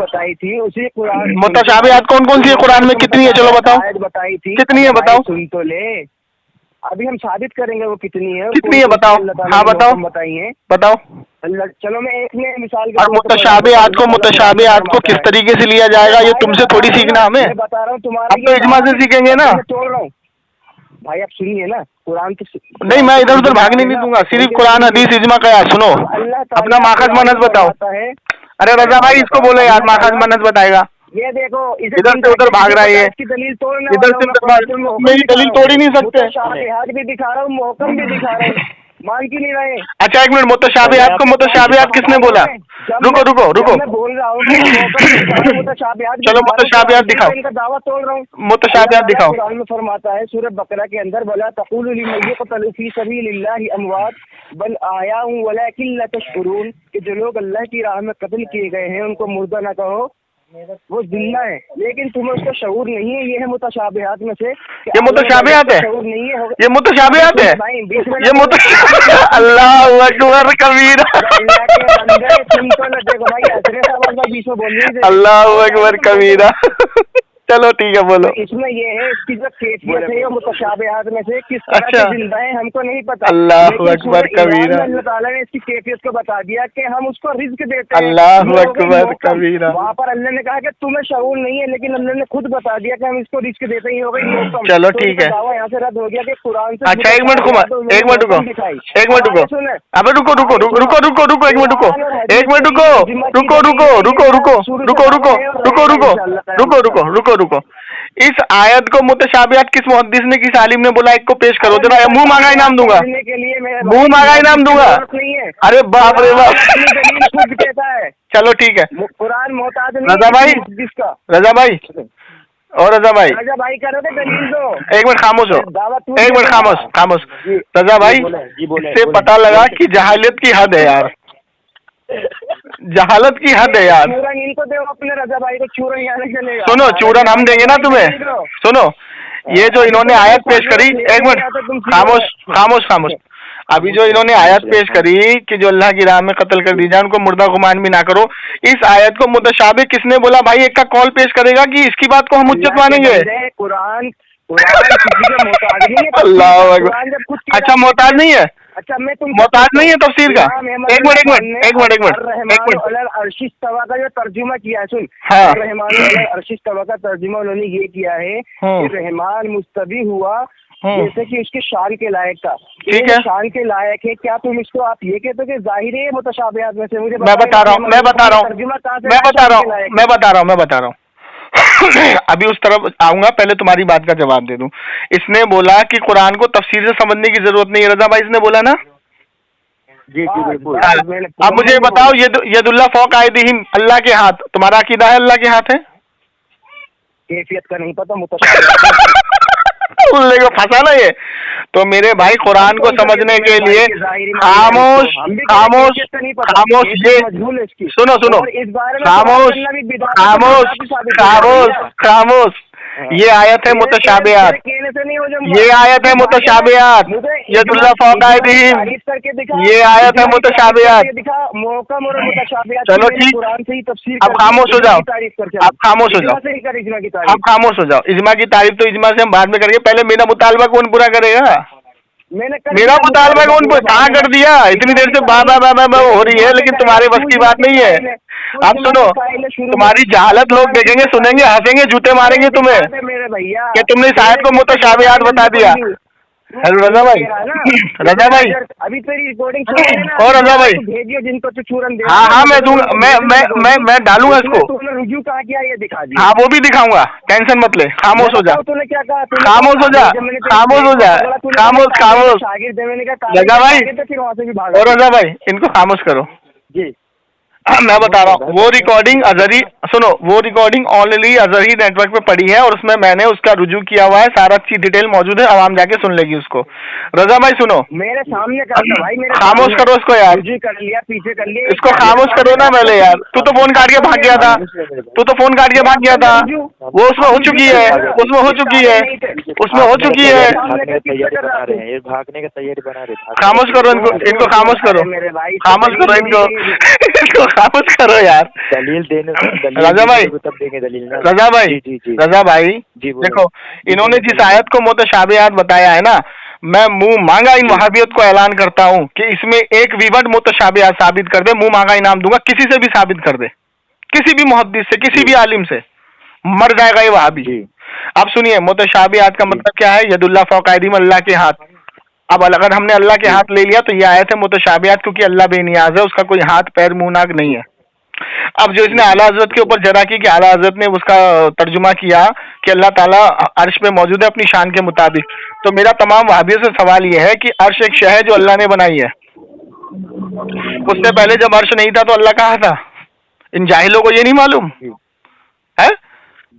बताई थी उसी कुरान। मुतशाबिहात कौन सी है कुरान में? कितनी है? चलो बताओ, बताई थी कितनी है बताओ। सुन तो ले, अभी हम साबित करेंगे वो कितनी है। कितनी है बताओ? हाँ बताओ, बताइए बताओ। चलो मैं एक में मिसाल और मुतशाबिहात को किस तरीके से लिया जाएगा ये तुमसे थोड़ी सीखना हमें। मैं बता रहा हूँ तुम्हारा, अब तो इजमा से सीखेंगे ना। तोड़ रहा हूँ भाई, आप सुनिए ना, कुरान तो नहीं, मैं इधर उधर भागने नहीं दूंगा, सिर्फ कुरान हदीस इजमा का यार सुनो, अपना माखज मनहज बताओ। अरे रजा भाई इसको बोलो यार, माखज मनहज बताएगा। ये देखो इधर से उधर भाग रहा है, इसकी दलील तोड़ना, इधर से मेरी दलील तोड़ ही नहीं सकते। मुतशाबिहात भी दिखा रहा हूँ, मोहकम भी दिखा रहा हूँ, मान क्यों नहीं रहे? अच्छा एक मिनट, मुतशाबिहात किसने बोला? रुको मैं बोल रहा हूँ चलो मुतशाबिहात दिखाओ, इनका दावा तोड़ रहा हूँ। मुतशाबिहात दिखाओ। कुरान में फरमाता है सूरह बकरा के अंदर, वला तक़ूलू लिमन युक़तलू फ़ी सबीलिल्लाहि अमवात बल अहयाउन वलाकिन ला तशऊरून, कि जो लोग अल्लाह की राह में कत्ल किए गए हैं उनको मुर्दा न कहो, वो जिंदा है, लेकिन तुम्हें उसका शऊर नहीं है। ये है मुतशाबिहात में से, ये मुतशाबिहात है, शऊर नहीं है, ये मुतशाबिहात है, ये अल्लाहु अकबर कबीरा, अल्लाहु अकबर कबीरा। चलो ठीक है, बोलो। इसमें ये है, इसकी जो कैफियत है वो मुतशाबिहात में से किस तरह अच्छा। से जिंदा है हमको नहीं पता। अल्लाह लेकिन अकबर सूरह इमरान कबीरा। में अल्लाह ताला ने इसकी कैफियत को बता दिया कि हम उसको रिज्क देते हैं। अल्लाह ये हो गई अकबर मौका। कबीरा। वहाँ पर अल्लाह ने कहा कि तुम्हें शऊर नहीं है, लेकिन अल्लाह ने खुद बता दिया कि हम इसको रिज्क देते हैं। ये हो गई मौका। चलो तो ठीक इनका है। दावा यहाँ से रद्द हो गया कि कुरान से अच्छा, एक मिनट रुको, एक मिनट रुको, एक मिनट रुको, सुने। अबे रुको रुको रुको रुको रुको रुको, एक मिनट रुको, एक मिनट रुको, रुको रुको रुको रुको रुको रुको रुको रुको रुको रुको रुको। इस आयत को मुतशाबिहात किस मुहद्दिस ने, किस आलिम ने बोला? एक को पेश करो जरा, मुंह मांगा इनाम दूंगा, मुंह मांगा इनाम दूंगा। अरे बाप रे बाप। कहता है चलो ठीक है, कुरान मोहताज रजा भाई, जिसका रजा भाई और रजा भाई, राजा भाई कह रहे थे दलील दो। एक मिनट खामोश हो, एक मिनट खामोश खामोश। रजा भाई, इससे पता लगा कि जहालियत की हद है यार, जहालत की हद है यार। चूरन इनको दो, अपने रजा भाई को चूरन यहाँ चलेगा। सुनो, चूरन हम देंगे ना तुम्हें। सुनो, ये जो इन्होंने आयत पेश करी, एक मिनट खामोश खामोश खामोश। अभी जो इन्होंने आयत पेश करी कि जो अल्लाह की राह में कत्ल कर दी जाए उनको मुर्दा गुमान भी ना करो, इस आयत को मुतशाबिह किसने बोला भाई? एक का कॉल पेश करेगा कि इसकी बात को हम हुज्जत मानेंगे? कुरान किसी के मोहताज नहीं है। अल्लाह अकबर। अच्छा, मोहताज नहीं है? अच्छा, मैं तुम मोहताज नहीं है तफसीर का? एक मिनट अर्शिश तवा का जो तर्जुमा किया है, सुन। हाँ। रहमान अर्शिश तवा का तर्जुमा उन्होंने ये किया है कि रहमान मुस्तवी हुआ जैसे कि उसके शान के लायक था। ठीक है, शान के लायक है। क्या तुम इसको आप ये कहते हो कि जाहिर है मुतशाबिहात में से? मुझे मैं बता रहा हूँ, मैं बता रहा हूँ, मैं बता रहा हूँ अभी उस तरफ आऊंगा, पहले तुम्हारी बात का जवाब दे दूं। इसने बोला कि कुरान को तफसीर से समझने की जरूरत नहीं है, रजा भाई इसने बोला ना? जी जी बिल्कुल। अब मुझे बताओ, यदुल्लाह फौक आयदिहिम, अल्लाह के हाथ, तुम्हारा अकीदा है अल्लाह के हाथ है? कैफियत का नहीं पता, मुतशाबिहात उल्ले को फंसा ना ये। तो मेरे भाई, कुरान को समझने के लिए खामोश खामोश खामोश, ये सुनो सुनो, खामोश खामोश खामोश खामोश, ये आयत है मुतशाबिहात, ये आयत है मुतशाबिहात, यदुल्लाह फौक आयदिहिम, ये आयत है मुतशाबिहात। चलो ठीक, अब खामोश हो जाओ, अब खामोश हो जाओ, अब खामोश हो जाओ। इजमा की तारीफ तो इजमा से हम बाद में करेंगे, पहले मेरा मुतालबा कौन पूरा करेगा? मेरा मुतालबा कौन कहाँ कर दिया? इतनी देर से बा हो रही है, लेकिन तुम्हारे बस की बात नहीं है। अब सुनो, तुम्हारी जहालत लोग देखेंगे, सुनेंगे, हंसेंगे, जूते मारेंगे तुम्हें कि तुमने इस आयत को मुतशाबिहात बता दिया। हेलो रजा भाई, रजा भाई अभी तेरी रिकॉर्डिंग और रजा भाई भेजिए जिनको तो चूरन दे। हाँ, मैं दूंगा, मैं डालूंगा इसको। तूने रुजू कहा किया ये दिखा दिया। हाँ, वो भी दिखाऊंगा, टेंशन मत ले। खामोश हो जा, तूने क्या कहा? खामोश हो जा, खामोश हो जा, खामोश खामोश। रजा भाई और रजा भाई, इनको खामोश करो जी। मैं बता रहा हूँ, वो रिकॉर्डिंग अजहरी, सुनो, वो रिकॉर्डिंग ऑलरेडी अजहरी नेटवर्क पे पड़ी है और उसमें मैंने उसका रुजू किया हुआ है, सारा अच्छी डिटेल मौजूद है, आवाम जाके सुन लेगी उसको। रजा भाई सुनो, मेरे सामने कर दो भाई, मेरे खामोश करो इसको यार, रुजू कर लिया, पीछे कर लिया, इसको खामोश करो ना पहले यार। तू तो फोन काट के भाग गया था, तू तो फोन काट के भाग गया था। वो उसमें हो चुकी है, उसमें हो चुकी है, उसमें हो चुकी है। भागने का तैयारी बना रहे। खामोश करो इनको, इनको खामोश करो, खामोश करो इनको, इनको खामोश करो यार। दलील देने रजा भाई, तब देंगे दलील ना। रजा भाई, रजा भाई देखो, इन्होंने जिस आयत को मुतशाबिहात बताया है ना, मैं मुंह मांगा इन वहाबियत को ऐलान करता हूं कि इसमें एक विवट मुतशाबिहात साबित कर दे, मुंह मांगा इनाम दूंगा, किसी से भी साबित कर दे, किसी भी मुहद्दिस से, किसी भी आलिम से, मर जाएगा ये वहाबी। अब सुनिए, मुतशाबिहात का मतलब क्या है? यदुल्लाह फौक आयदिहिम, अल्लाह के हाथ। अब अगर हमने अल्लाह के हाथ ले लिया तो ये आयत है मुतशाबिहात, क्योंकि अल्लाह बेनियाज है, उसका कोई हाथ पैर मुंह नाक नहीं है। अब जो इसने आला हजरत के ऊपर जरा की कि आला हजरत ने उसका तर्जुमा किया कि अल्लाह ताला अर्श पे मौजूद है अपनी शान के मुताबिक, तो मेरा तमाम वहाबियों से सवाल ये है कि अर्श एक शय है जो अल्लाह ने बनाई है, उससे पहले जब अर्श नहीं था तो अल्लाह कहाँ था? इन जाहिलों को ये नहीं मालूम है?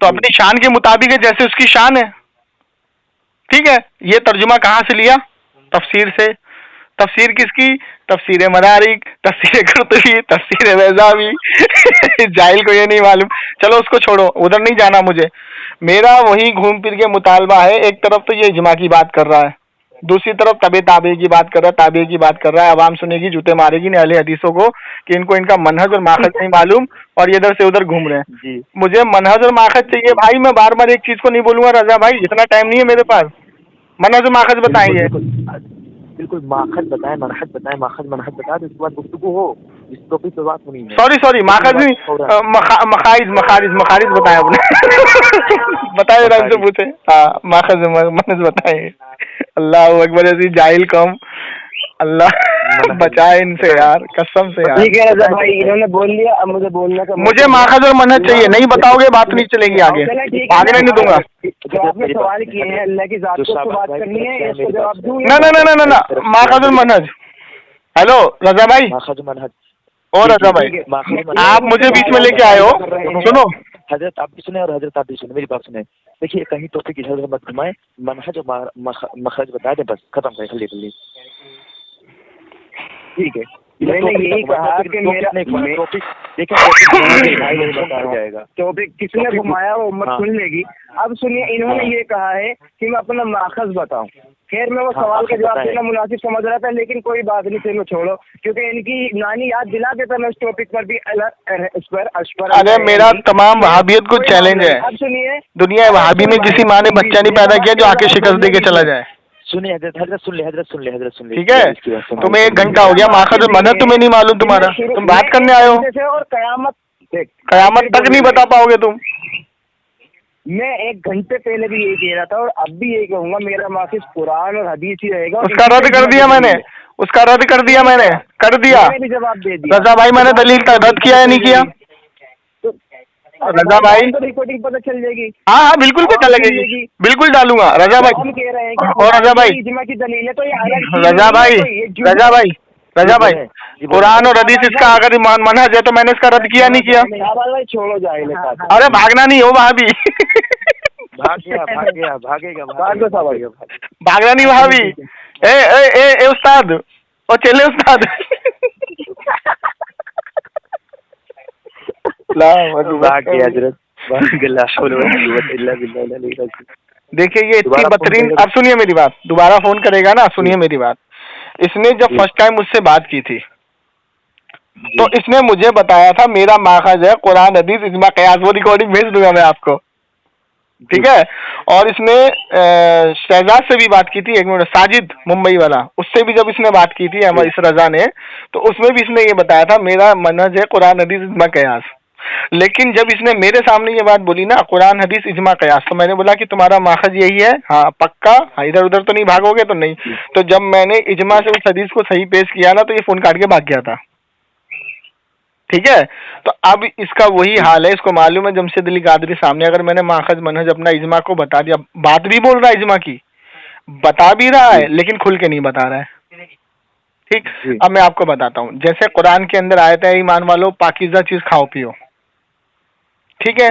तो अपनी शान के मुताबिक है, जैसे उसकी शान है। ठीक है, ये तर्जुमा कहाँ से लिया? तफसीर से। तफसीर किसकी? तफसीर मदारिक, तफसीर कुर्तुबी, तफसीर बैज़ावी। जाहिल को ये नहीं मालूम। चलो उसको छोड़ो, उधर नहीं जाना मुझे। मेरा वही घूम फिर के मुतालबा है। एक तरफ तो ये इजमा की बात कर रहा है, दूसरी तरफ तबे ताबे की बात कर रहा है, ताबे की बात कर रहा है। आवाम सुनेगी, जूते मारेगी ना अहले हदीसों को कि इनको इनका मनहज और माखज नहीं मालूम और ये इधर से उधर घूम रहे हैं। जी मुझे मनहज और माखज चाहिए भाई। मैं बार बार एक चीज को नहीं बोलूंगा रजा भाई, इतना टाइम नहीं है मेरे पास। मनहज और माखज बताइए। बिल्कुल माखज बताए, मनहज बताए, माखज मनहज बताए, तो उसके बाद गुफ्तगू हो, इस टॉपिक पे बात होनी है। सॉरी माखज नहीं, मखारिज मखारिज मखारिज बताए आपने। बताए रंग से पूछे। हाँ माखज मनहज बताए। अल्लाह अकबर, ऐसी जाहिल कौम, अल्लाह बचाए इनसे यार, कसम से यार। ठीक है रजा भाई, इन्होंने बोल लिया, अब मुझे बोलने का मुझे माखज और मनहज चाहिए, नहीं बताओगे बात नहीं चलेगी आगे, भागने नहीं दूंगा। जो आपने सवाल किए हैं अल्लाह की जात को बात करनी है, इसको जवाब दूं? ना ना ना ना ना ना, माखज और मनहज। हेलो रजा भाई। माखज मनहज। और रजा भाई, आप मुझे बीच में लेके आए हो। सुनो हजरत आप भी सुने और हजरत आप भी सुने, मेरी बात सुने। देखिए कहीं टॉपिक इधर उधर मत घुमाए, मनहज और मखरज बता दें, बस खत्म करें, जल्दी। ठीक है, मैंने यही कहा कि मेरा टॉपिक किसने घुमाया वो उम्मत सुन लेगी। अब सुनिए, इन्होंने ये कहा है कि मैं अपना माखज बताऊं। खैर मैं वो सवाल का जवाब देना मुनासिब समझ रहा था, लेकिन कोई बात नहीं, चलो छोड़ो, क्योंकि इनकी नानी याद दिला देता मैं इस टॉपिक पर भी इस पर। अरे मेरा तमाम वहाबियत को चैलेंज है। अब सुनिए, दुनिया वहाबी में किसी माँ ने बच्चा नहीं पैदा किया जो आके शिकस्त दे के चला जाए। सुनिए हजरत सुन ले। ठीक है, तुम्हें 1 घंटा हो गया, माखज और मनहज तुम्हें नहीं मालूम, तुम्हारा तुम बात करने आए हो, और कयामत तक नहीं बता पाओगे तुम। मैं 1 घंटे पहले भी यही कह रहा था और अब भी यही कहूंगा, मेरा माखिज कुरान और हदीस ही रहेगा। उसका रद्द कर दिया मैंने, कर दिया। भी जवाब दे दिया रजा भाई, मैंने दलील रद्द किया या नहीं किया? रजा भाई तो रिकॉर्डिंग पता चल जाएगी। हाँ बिल्कुल पता लगेगी, बिल्कुल डालूंगा रजा भाई। हम कह रहे हैं कि और रजा भाई, इज्मा की दलील है तो ये अलग रजा भाई कुरान और हदीस इसका अगर मनहज है तो मैंने इसका रद्द किया नहीं किया? छोड़ो जाहिल। अरे भागना नहीं हो वहाँ भी। भागना नहीं वहाँ भी। ए उस्ताद और चले उस्ताद। देखिए ये इतनी बदतरीन, अब सुनिए मेरी बात, दोबारा फोन करेगा ना, सुनिए मेरी बात। इसने जब फर्स्ट टाइम मुझसे बात की थी तो इसने मुझे बताया था मेरा माखज है कुरान हदीस इज्मा कयास, वो रिकॉर्डिंग भेज दूंगा मैं आपको, ठीक है। और इसने शहजाद से भी बात की थी, 1 मिनट, साजिद मुंबई वाला, उससे भी जब इसने बात की थी इस रजा ने, तो उसमें भी इसने ये बताया था मेरा मनहज है कुरान हदीस इज्मा कयास। लेकिन जब इसने मेरे सामने ये बात बोली ना, कुरान हदीस इज्मा कयास, तो मैंने बोला कि तुम्हारा माखज यही है? हाँ पक्का, हाँ इधर उधर तो नहीं भागोगे? तो नहीं। तो जब मैंने इज्मा से उस हदीस को सही पेश किया ना, तो ये फोन काट के भाग गया था, ठीक है। तो अब इसका वही हाल है, इसको मालूम है जमशेद अली कादरी सामने अगर मैंने माखज मनहज अपना इज्मा को बता दिया, बात भी बोल रहा है इज्मा की, बता भी रहा है, लेकिन खुल के नहीं बता रहा है, ठीक। अब मैं आपको बताता हूँ, जैसे कुरान के अंदर आयत है ईमान वालों पाकीज़ा चीज खाओ पियो, ठीक है।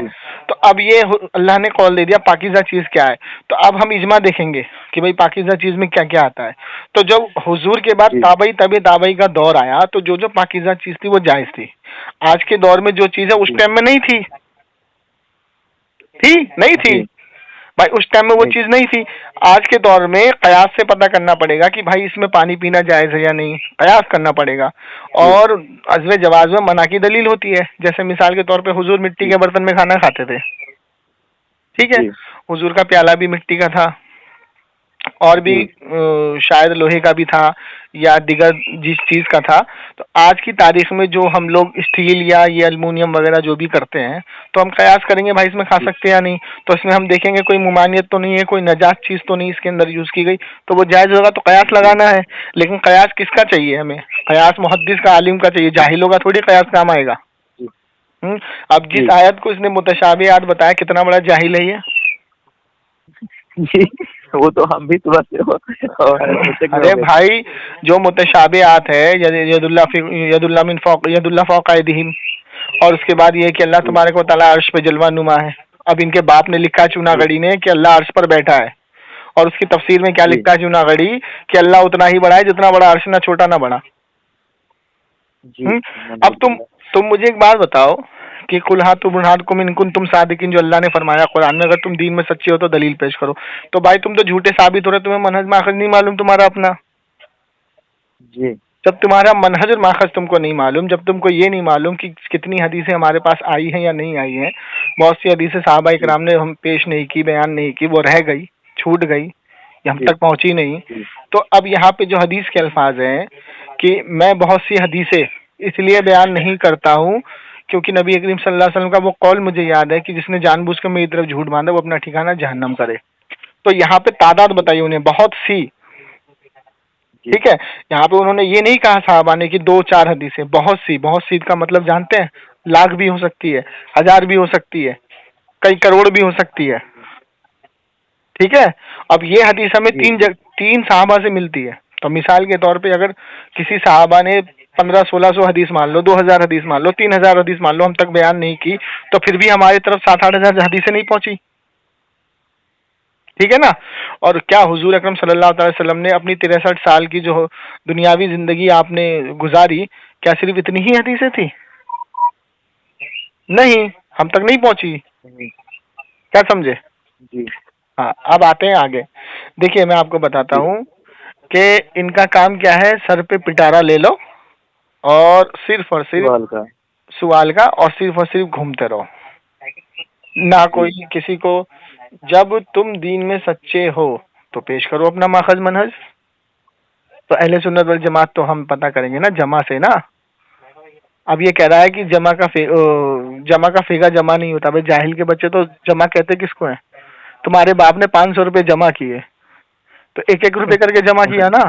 तो अब ये अल्लाह ने कॉल दे दिया पाकीज़ा चीज क्या है, तो अब हम इज्मा देखेंगे कि भाई पाकीज़ा चीज में क्या क्या आता है। तो जब हुजूर के बाद ताबई का दौर आया, तो जो जो पाकीज़ा चीज थी वो जायज थी। आज के दौर में जो चीज है उस टाइम में नहीं थी, नहीं थी भाई, उस टाइम में वो चीज नहीं थी। आज के दौर में कयास से पता करना पड़ेगा कि भाई इसमें पानी पीना जायज है या नहीं, कयास करना पड़ेगा। और अज़्व जवाज में मना की दलील होती है, जैसे मिसाल के तौर पे हुजूर मिट्टी के बर्तन में खाना खाते थे, ठीक है, हुजूर का प्याला भी मिट्टी का था और भी शायद लोहे का भी था या दिगर जिस चीज का था। तो आज की तारीख में जो हम लोग स्टील या ये एल्युमिनियम वगैरह जो भी करते हैं, तो हम कयास करेंगे भाई इसमें खा सकते हैं या नहीं, तो इसमें हम देखेंगे कोई मुमानियत तो नहीं है, कोई नजात चीज तो नहीं इसके अंदर यूज की गई, तो वो जायज होगा, तो कयास लगाना है। लेकिन कयास किसका चाहिए हमें? कयास मुहद्दिस का, आलिम का चाहिए, जाहिलों का थोड़ी कयास काम आएगा। अब जिस आयत को इसने मुतशाबिहात बताया, कितना बड़ा जाहिल है ये। वो तो हम भी अरे भाई जो मुतशाबिहात है, यदुल्लाह फौक ऐदिहिम, और उसके बाद ये कि अल्लाह तबारक व तआला अर्श पे जलवा नुमा है। अब इनके बाप ने लिखा चुनागढ़ी ने कि अल्लाह अर्श पर बैठा है, और उसकी तफसीर में क्या लिखता है चुनागढ़ी कि अल्लाह उतना ही बड़ा है जितना बड़ा अर्श, ना छोटा ना बड़ा। अब तुम मुझे एक बात बताओ कि कुल हाथु बुरहानुकुम इन कुंतुम सादिकीन, जो अल्लाह ने फरमाया कुरान में, अगर तुम दीन में सच्चे हो तो दलील पेश करो। तो भाई तुम तो झूठे साबित हो रहे, तुम्हें मनहज माखज नहीं मालूम तुम्हारा अपना। जी जब तुम्हारा मनहज और माखज तुमको नहीं मालूम, जब तुमको ये नहीं मालूम कि कितनी हदीसें हमारे पास आई हैं या नहीं आई हैं, बहुत सी हदीसें साहबा इकराम ने हम पेश नहीं की, बयान नहीं की, वो रह गई, छूट गई, ये हम तक पहुंची नहीं। तो अब यहाँ पे जो हदीस के अल्फाज हैं कि मैं बहुत सी हदीसें इसलिए बयान नहीं करता हूँ क्योंकि नबी करीम सल्लल्लाहु अलैहि वसल्लम का वो कौल मुझे याद है कि जिसने जानबूझ कर मेरी तरफ झूठ बांधा वो अपना ठिकाना जहन्नम करे। तो यहाँ पे तादाद बताई उन्हें, बहुत सी, ठीक है। यहाँ पे उन्होंने ये नहीं कहा साहबा ने कि 2-4 हदीसें, बहुत सी। बहुत सी का मतलब जानते हैं, लाख भी हो सकती है, 1000 भी हो सकती है, कई करोड़ भी हो सकती है, ठीक है। अब ये हदीस हमें 3 साहबा से मिलती है। तो मिसाल के तौर पे अगर किसी साहबा ने 1500-1600 हदीस मान लो, 2000 हदीस मान लो, 3000 हदीस मान लो, हम तक बयान नहीं की, तो फिर भी हमारी तरफ 7-8 हजार हदीसें नहीं पहुंची, ठीक है ना। और क्या हुजूर अकरम सल्लल्लाहु अलैहि वसल्लम ने अपनी 63 साल की जो दुनियावी जिंदगी आपने गुजारी, क्या सिर्फ इतनी ही हदीसें थी? नहीं, हम तक नहीं पहुंची। क्या समझे? जी हाँ, अब आते हैं आगे। देखिए मैं आपको बताता हूँ कि इनका काम क्या है, सर पे पिटारा ले लो और सिर्फ और सिर्फ सवाल का और सिर्फ घूमते रहो, ना कोई किसी को। जब तुम दीन में सच्चे हो तो पेश करो अपना माखज मनहज। तो अहले सुन्नत वल जमात तो हम पता करेंगे ना जमा से ना। अब ये कह रहा है कि जमा का फेगा जमा नहीं होता। भाई जाहिल के बच्चे तो जमा कहते किसको है? तुम्हारे बाप ने 500 रुपए जमा किए तो 1-1 रुपए करके जमा किया ना।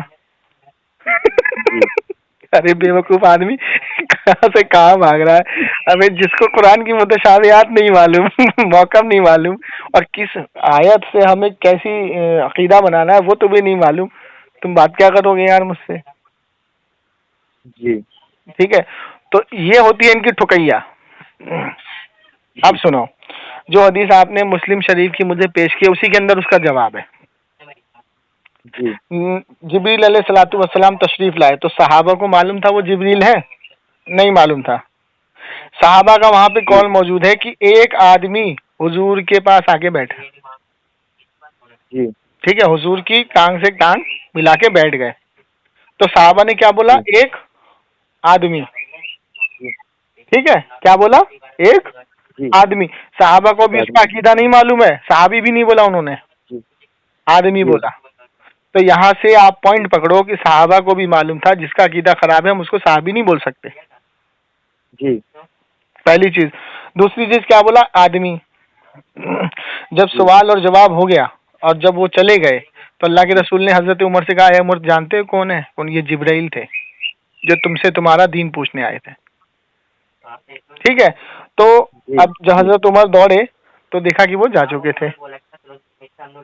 अरे बेवकूफ आदमी कहाँ से कहाँ भाग रहा है। अबे जिसको कुरान की मुतशाबिहात नहीं मालूम, मौकम नहीं मालूम और किस आयत से हमें कैसी अकीदा बनाना है वो तुम्हें नहीं मालूम, तुम बात क्या करोगे यार मुझसे? जी ठीक है, तो ये होती है इनकी ठुकैया। अब सुनो, जो हदीस आपने मुस्लिम शरीफ की मुझे पेश की उसी के अंदर उसका जवाब है। जिब्रील अलैहिस्सलातु वस्सलाम तशरीफ लाए तो सहाबा को मालूम था वो जिब्रील है? नहीं मालूम था। सहाबा का वहां पे कौल मौजूद है कि एक आदमी हुजूर के पास आके बैठे, ठीक है, हुजूर की टांग से टांग मिला के बैठ गए। तो सहाबा ने क्या बोला? एक आदमी, ठीक है, क्या बोला? एक आदमी। सहाबा को भी उसका अकीदा नहीं मालूम है, सहाबी भी नहीं बोला उन्होंने, आदमी बोला। तो यहाँ से आप पॉइंट पकड़ो कि सहाबा को भी मालूम था जिसका अकीदा खराब है हम उसको सहाबी नहीं बोल सकते। जी पहली चीज। दूसरी चीज क्या बोला? आदमी। जब सवाल और जवाब हो गया और जब वो चले गए तो अल्लाह के रसूल ने हजरत उमर से कहा, उमर जानते हो कौन है? कौन? ये जिब्राइल थे जो तुमसे तुम्हारा दीन पूछने आए थे, ठीक है। तो अब जब हजरत उमर दौड़े तो देखा कि वो जा चुके थे,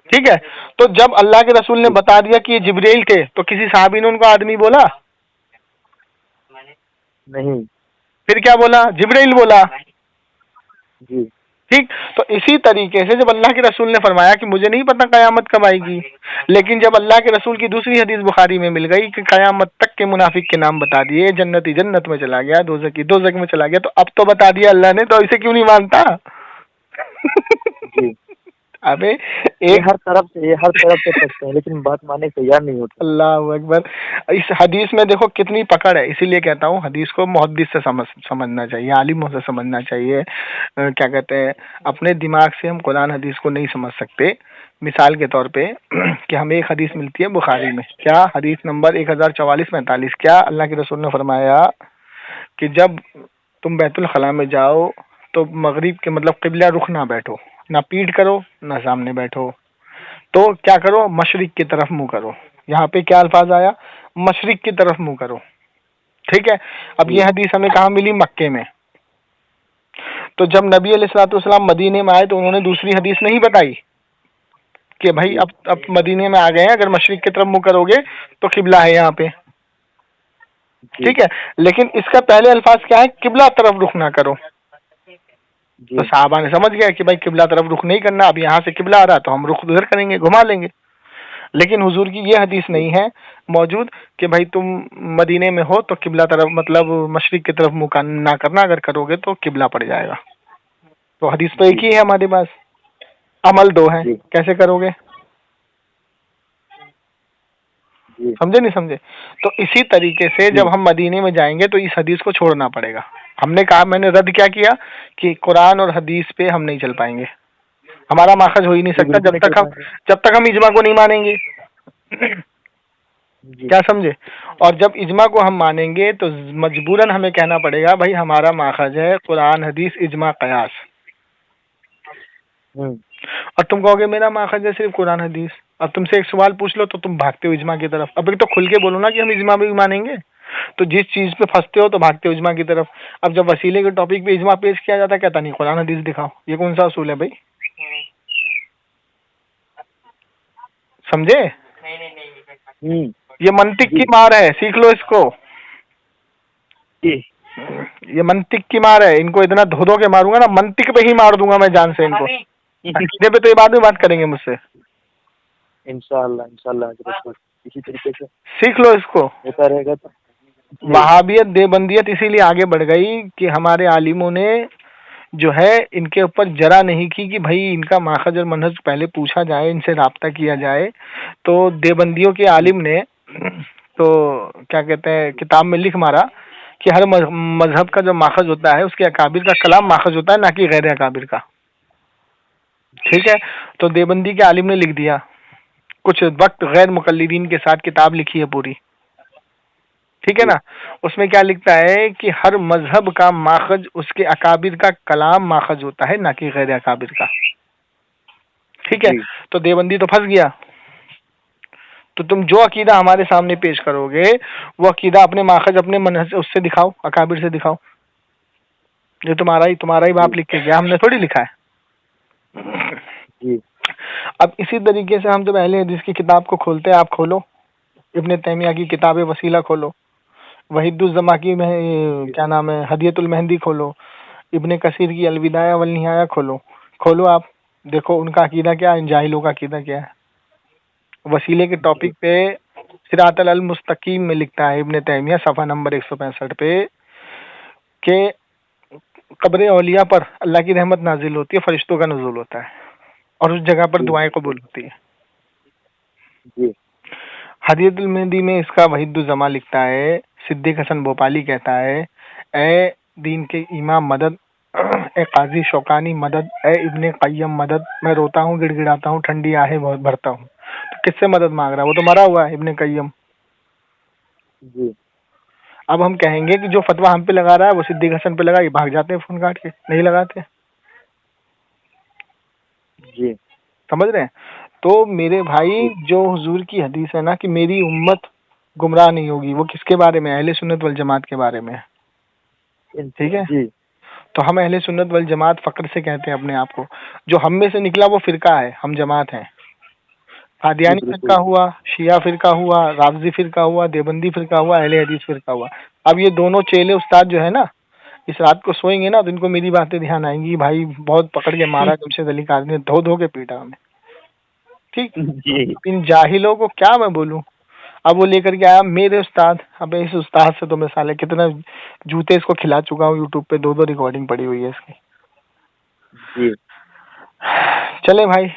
ठीक है। तो जब अल्लाह के रसूल ने बता दिया कि ये जिब्राइल थे तो किसी साहबी ने उनको आदमी बोला? नहीं। फिर क्या बोला? जिब्राइल बोला। जी ठीक। तो इसी तरीके से जब अल्लाह के रसूल ने फरमाया कि मुझे नहीं पता कयामत कब आएगी, लेकिन जब अल्लाह के रसूल की दूसरी हदीस बुखारी में मिल गई कि कयामत तक के मुनाफिक के नाम बता दिए, जन्नती जन्नत में चला गया, दोज़खी दोज़ख में चला गया, तो अब तो बता दिया अल्लाह ने, तो इसे क्यों नहीं मानता? जी अबे ये हर तरफ से पूछते हैं लेकिन बात मानने को तैयार नहीं होते। अल्लाह अकबर। इस हदीस में देखो कितनी पकड़ है। इसीलिए कहता हूँ हदीस को मुहद्दिस से समझना चाहिए, आलिमों से समझना चाहिए। क्या कहते हैं, अपने दिमाग से हम कुरान हदीस को नहीं समझ सकते। मिसाल के तौर पे कि हमें एक हदीस मिलती है बुखारी में, क्या हदीस नंबर 1044-45, क्या अल्लाह के रसूल ने फरमाया कि जब तुम बैतुल खला में जाओ तो मगरिब के मतलब किबला रुख ना बैठो, ना पीठ करो ना सामने बैठो, तो क्या करो? मशरिक की तरफ मुंह करो। यहाँ पे क्या अल्फाज आया? मशरिक की तरफ मुंह करो, ठीक है। अब ये हदीस हमें कहाँ मिली? मक्के में। तो जब नबी अलैहिस्सलाम मदीने में आए तो उन्होंने दूसरी हदीस नहीं बताई कि भाई अब मदीने में आ गए हैं, अगर मशरिक की तरफ मुंह करोगे तो किबला है यहाँ पे, ठीक है। लेकिन इसका पहले अल्फाज क्या है? किबला तरफ रुख ना करो। तो साहबा ने समझ गया कि भाई किबला तरफ रुख नहीं करना, अब यहाँ से किबला आ रहा तो हम रुख उधर करेंगे, घुमा लेंगे। लेकिन हुजूर की ये हदीस नहीं है मौजूद कि भाई तुम मदीने में हो तो किबला तरफ मतलब मशरिक की तरफ मुंह ना करना, अगर करोगे तो किबला पड़ जाएगा। तो हदीस तो एक ही है हमारे पास, अमल दो है, जी। कैसे करोगे? जी समझे नहीं समझे? तो इसी तरीके से जब हम मदीने में जाएंगे तो इस हदीस को छोड़ना पड़ेगा। हमने कहा, मैंने रद्द क्या किया कि कुरान और हदीस पे हम नहीं चल पाएंगे, हमारा माखज हो ही नहीं जी, सकता बिल्कुल नहीं चल जब तक हम इजमा को नहीं मानेंगे। जी क्या समझे? और जब इजमा को हम मानेंगे तो मजबूरन हमें कहना पड़ेगा भाई हमारा माखज है कुरान हदीस इजमा कयास। और तुम कहोगे मेरा माखज है सिर्फ कुरान हदीस। अब तुमसे एक सवाल पूछ लो तो तुम भागते हो इजमा की तरफ। अब एक तो खुल के बोलो ना कि हम इजमा भी मानेंगे, तो जिस चीज पे फंसते हो तो भागते हो इजमा की तरफ। अब जब वसीले के टॉपिक पे इजमा पेश किया जाता है, कहता नहीं कुरान हदीस दिखाओ। ये कौन सा असूल है भाई? समझे? ये मंतिक की मार है, सीख लो इसको। जी ये मंतिक की मार है, इनको इतना धो धो के मारूंगा ना, मंतिक पे ही मार दूंगा मैं जान से इनको। अकीदे पे तो ये बाद में बात करेंगे मुझसे। इंशाल्लाह इंशाल्लाह हजरत, इसी तरीके से सीख लो इसको। होता रहेगा तो वहाबियत देवबंदियत इसीलिए आगे बढ़ गई कि हमारे आलिमों ने जो है इनके ऊपर जरा नहीं की कि भाई इनका माखज और मनहज पहले पूछा जाए, इनसे राब्ता किया जाए। तो देवबंदियों के आलिम ने तो क्या कहते हैं किताब में लिख मारा कि हर मजहब का जो माखज होता है उसके अकाबिर का कलाम माखज होता है, ना कि गैर अकाबिर का। ठीक है, तो देवबंदी के आलिम ने लिख दिया, कुछ वक्त गैर मुकल्लिदीन के साथ किताब लिखी है पूरी। ठीक है ना? उसमें क्या लिखता है कि हर मजहब का माखज उसके अकाबिर का कलाम माखज होता है, ना कि गैर अकाबिर का। ठीक है, तो देवबंदी तो फंस गया। तो तुम जो अकीदा हमारे सामने पेश करोगे वो अकीदा अपने माखज अपने मनहज उससे दिखाओ, अकाबिर से दिखाओ। ये तुम्हारा ही बाप लिख के गया, हमने थोड़ी लिखा है। अब इसी तरीके से हम जब अहले हदीस की किताब को खोलते हैं, आप खोलो इब्ने तैमिया की किताब वसीला खोलो, वहीदुज़्ज़मा की में क्या नाम है हदियतुल मेहंदी खोलो, इब्ने कसीर की अलविदाया वल निहाया खोलो आप देखो उनका अकीदा क्या है, इन जाहिलों का अकीदा क्या है। वसीले के टॉपिक पे सिरातल अल मुस्तकीम में लिखता है इब्ने तैमिया सफ़ा नंबर 165 पे कि कब्र औलिया पर अल्लाह की रहमत नाजिल होती है, फरिश्तों का नुज़ूल होता है और उस जगह पर दुआएं कबूल होती है। हदियतुल मेहंदी में इसका वहीदुज़्ज़मा लिखता है, सिद्दीक हसन भोपाली कहता है, ए दीन के इमाम मदद, ए काजी शौकानी मदद, ए इब्ने क़य्यम मदद, मैं रोता हूँ गिड़गिड़ाता हूँ ठंडी आहें भरता हूँ। तो किससे मदद मांग रहा है? वो तो मरा हुआ है इब्ने क़य्यम। अब हम कहेंगे कि जो फतवा हम पे लगा रहा है वो सिद्दीक हसन पे लगा, ये भाग जाते हैं फोन काट के, नहीं लगाते। समझ रहे हैं? तो मेरे भाई जो हुजूर की हदीस है ना कि मेरी उम्मत गुमराह नहीं होगी, वो किसके बारे में? अहले सुन्नत वल जमात के बारे में। ठीक है, तो हम अहले सुन्नत वल जमात फक्र से कहते हैं अपने आप को। जो हम में से निकला वो फिरका है, हम जमात हैं। कादियानी फिरका हुआ, शिया फिरका हुआ, राफजी फिरका हुआ, देवबंदी फिरका हुआ, अहले हदीस फिरका हुआ। अब ये दोनों चेले उस्ताद जो है ना, इस रात को सोएंगे ना तो इनको मेरी बातें ध्यान आएंगी, भाई बहुत पकड़ के मारा जमशेद अली कादरी ने, धो धो के पीटा हमें। ठीक, इन जाहिलों को क्या मैं बोलूं। अब वो लेकर के आया मेरे उस्ताद, अब इस उस्ताद से तो मैं साले कितना जूते इसको खिला चुका हूँ, यूट्यूब पे 2 रिकॉर्डिंग पड़ी हुई है इसकी। चले भाई।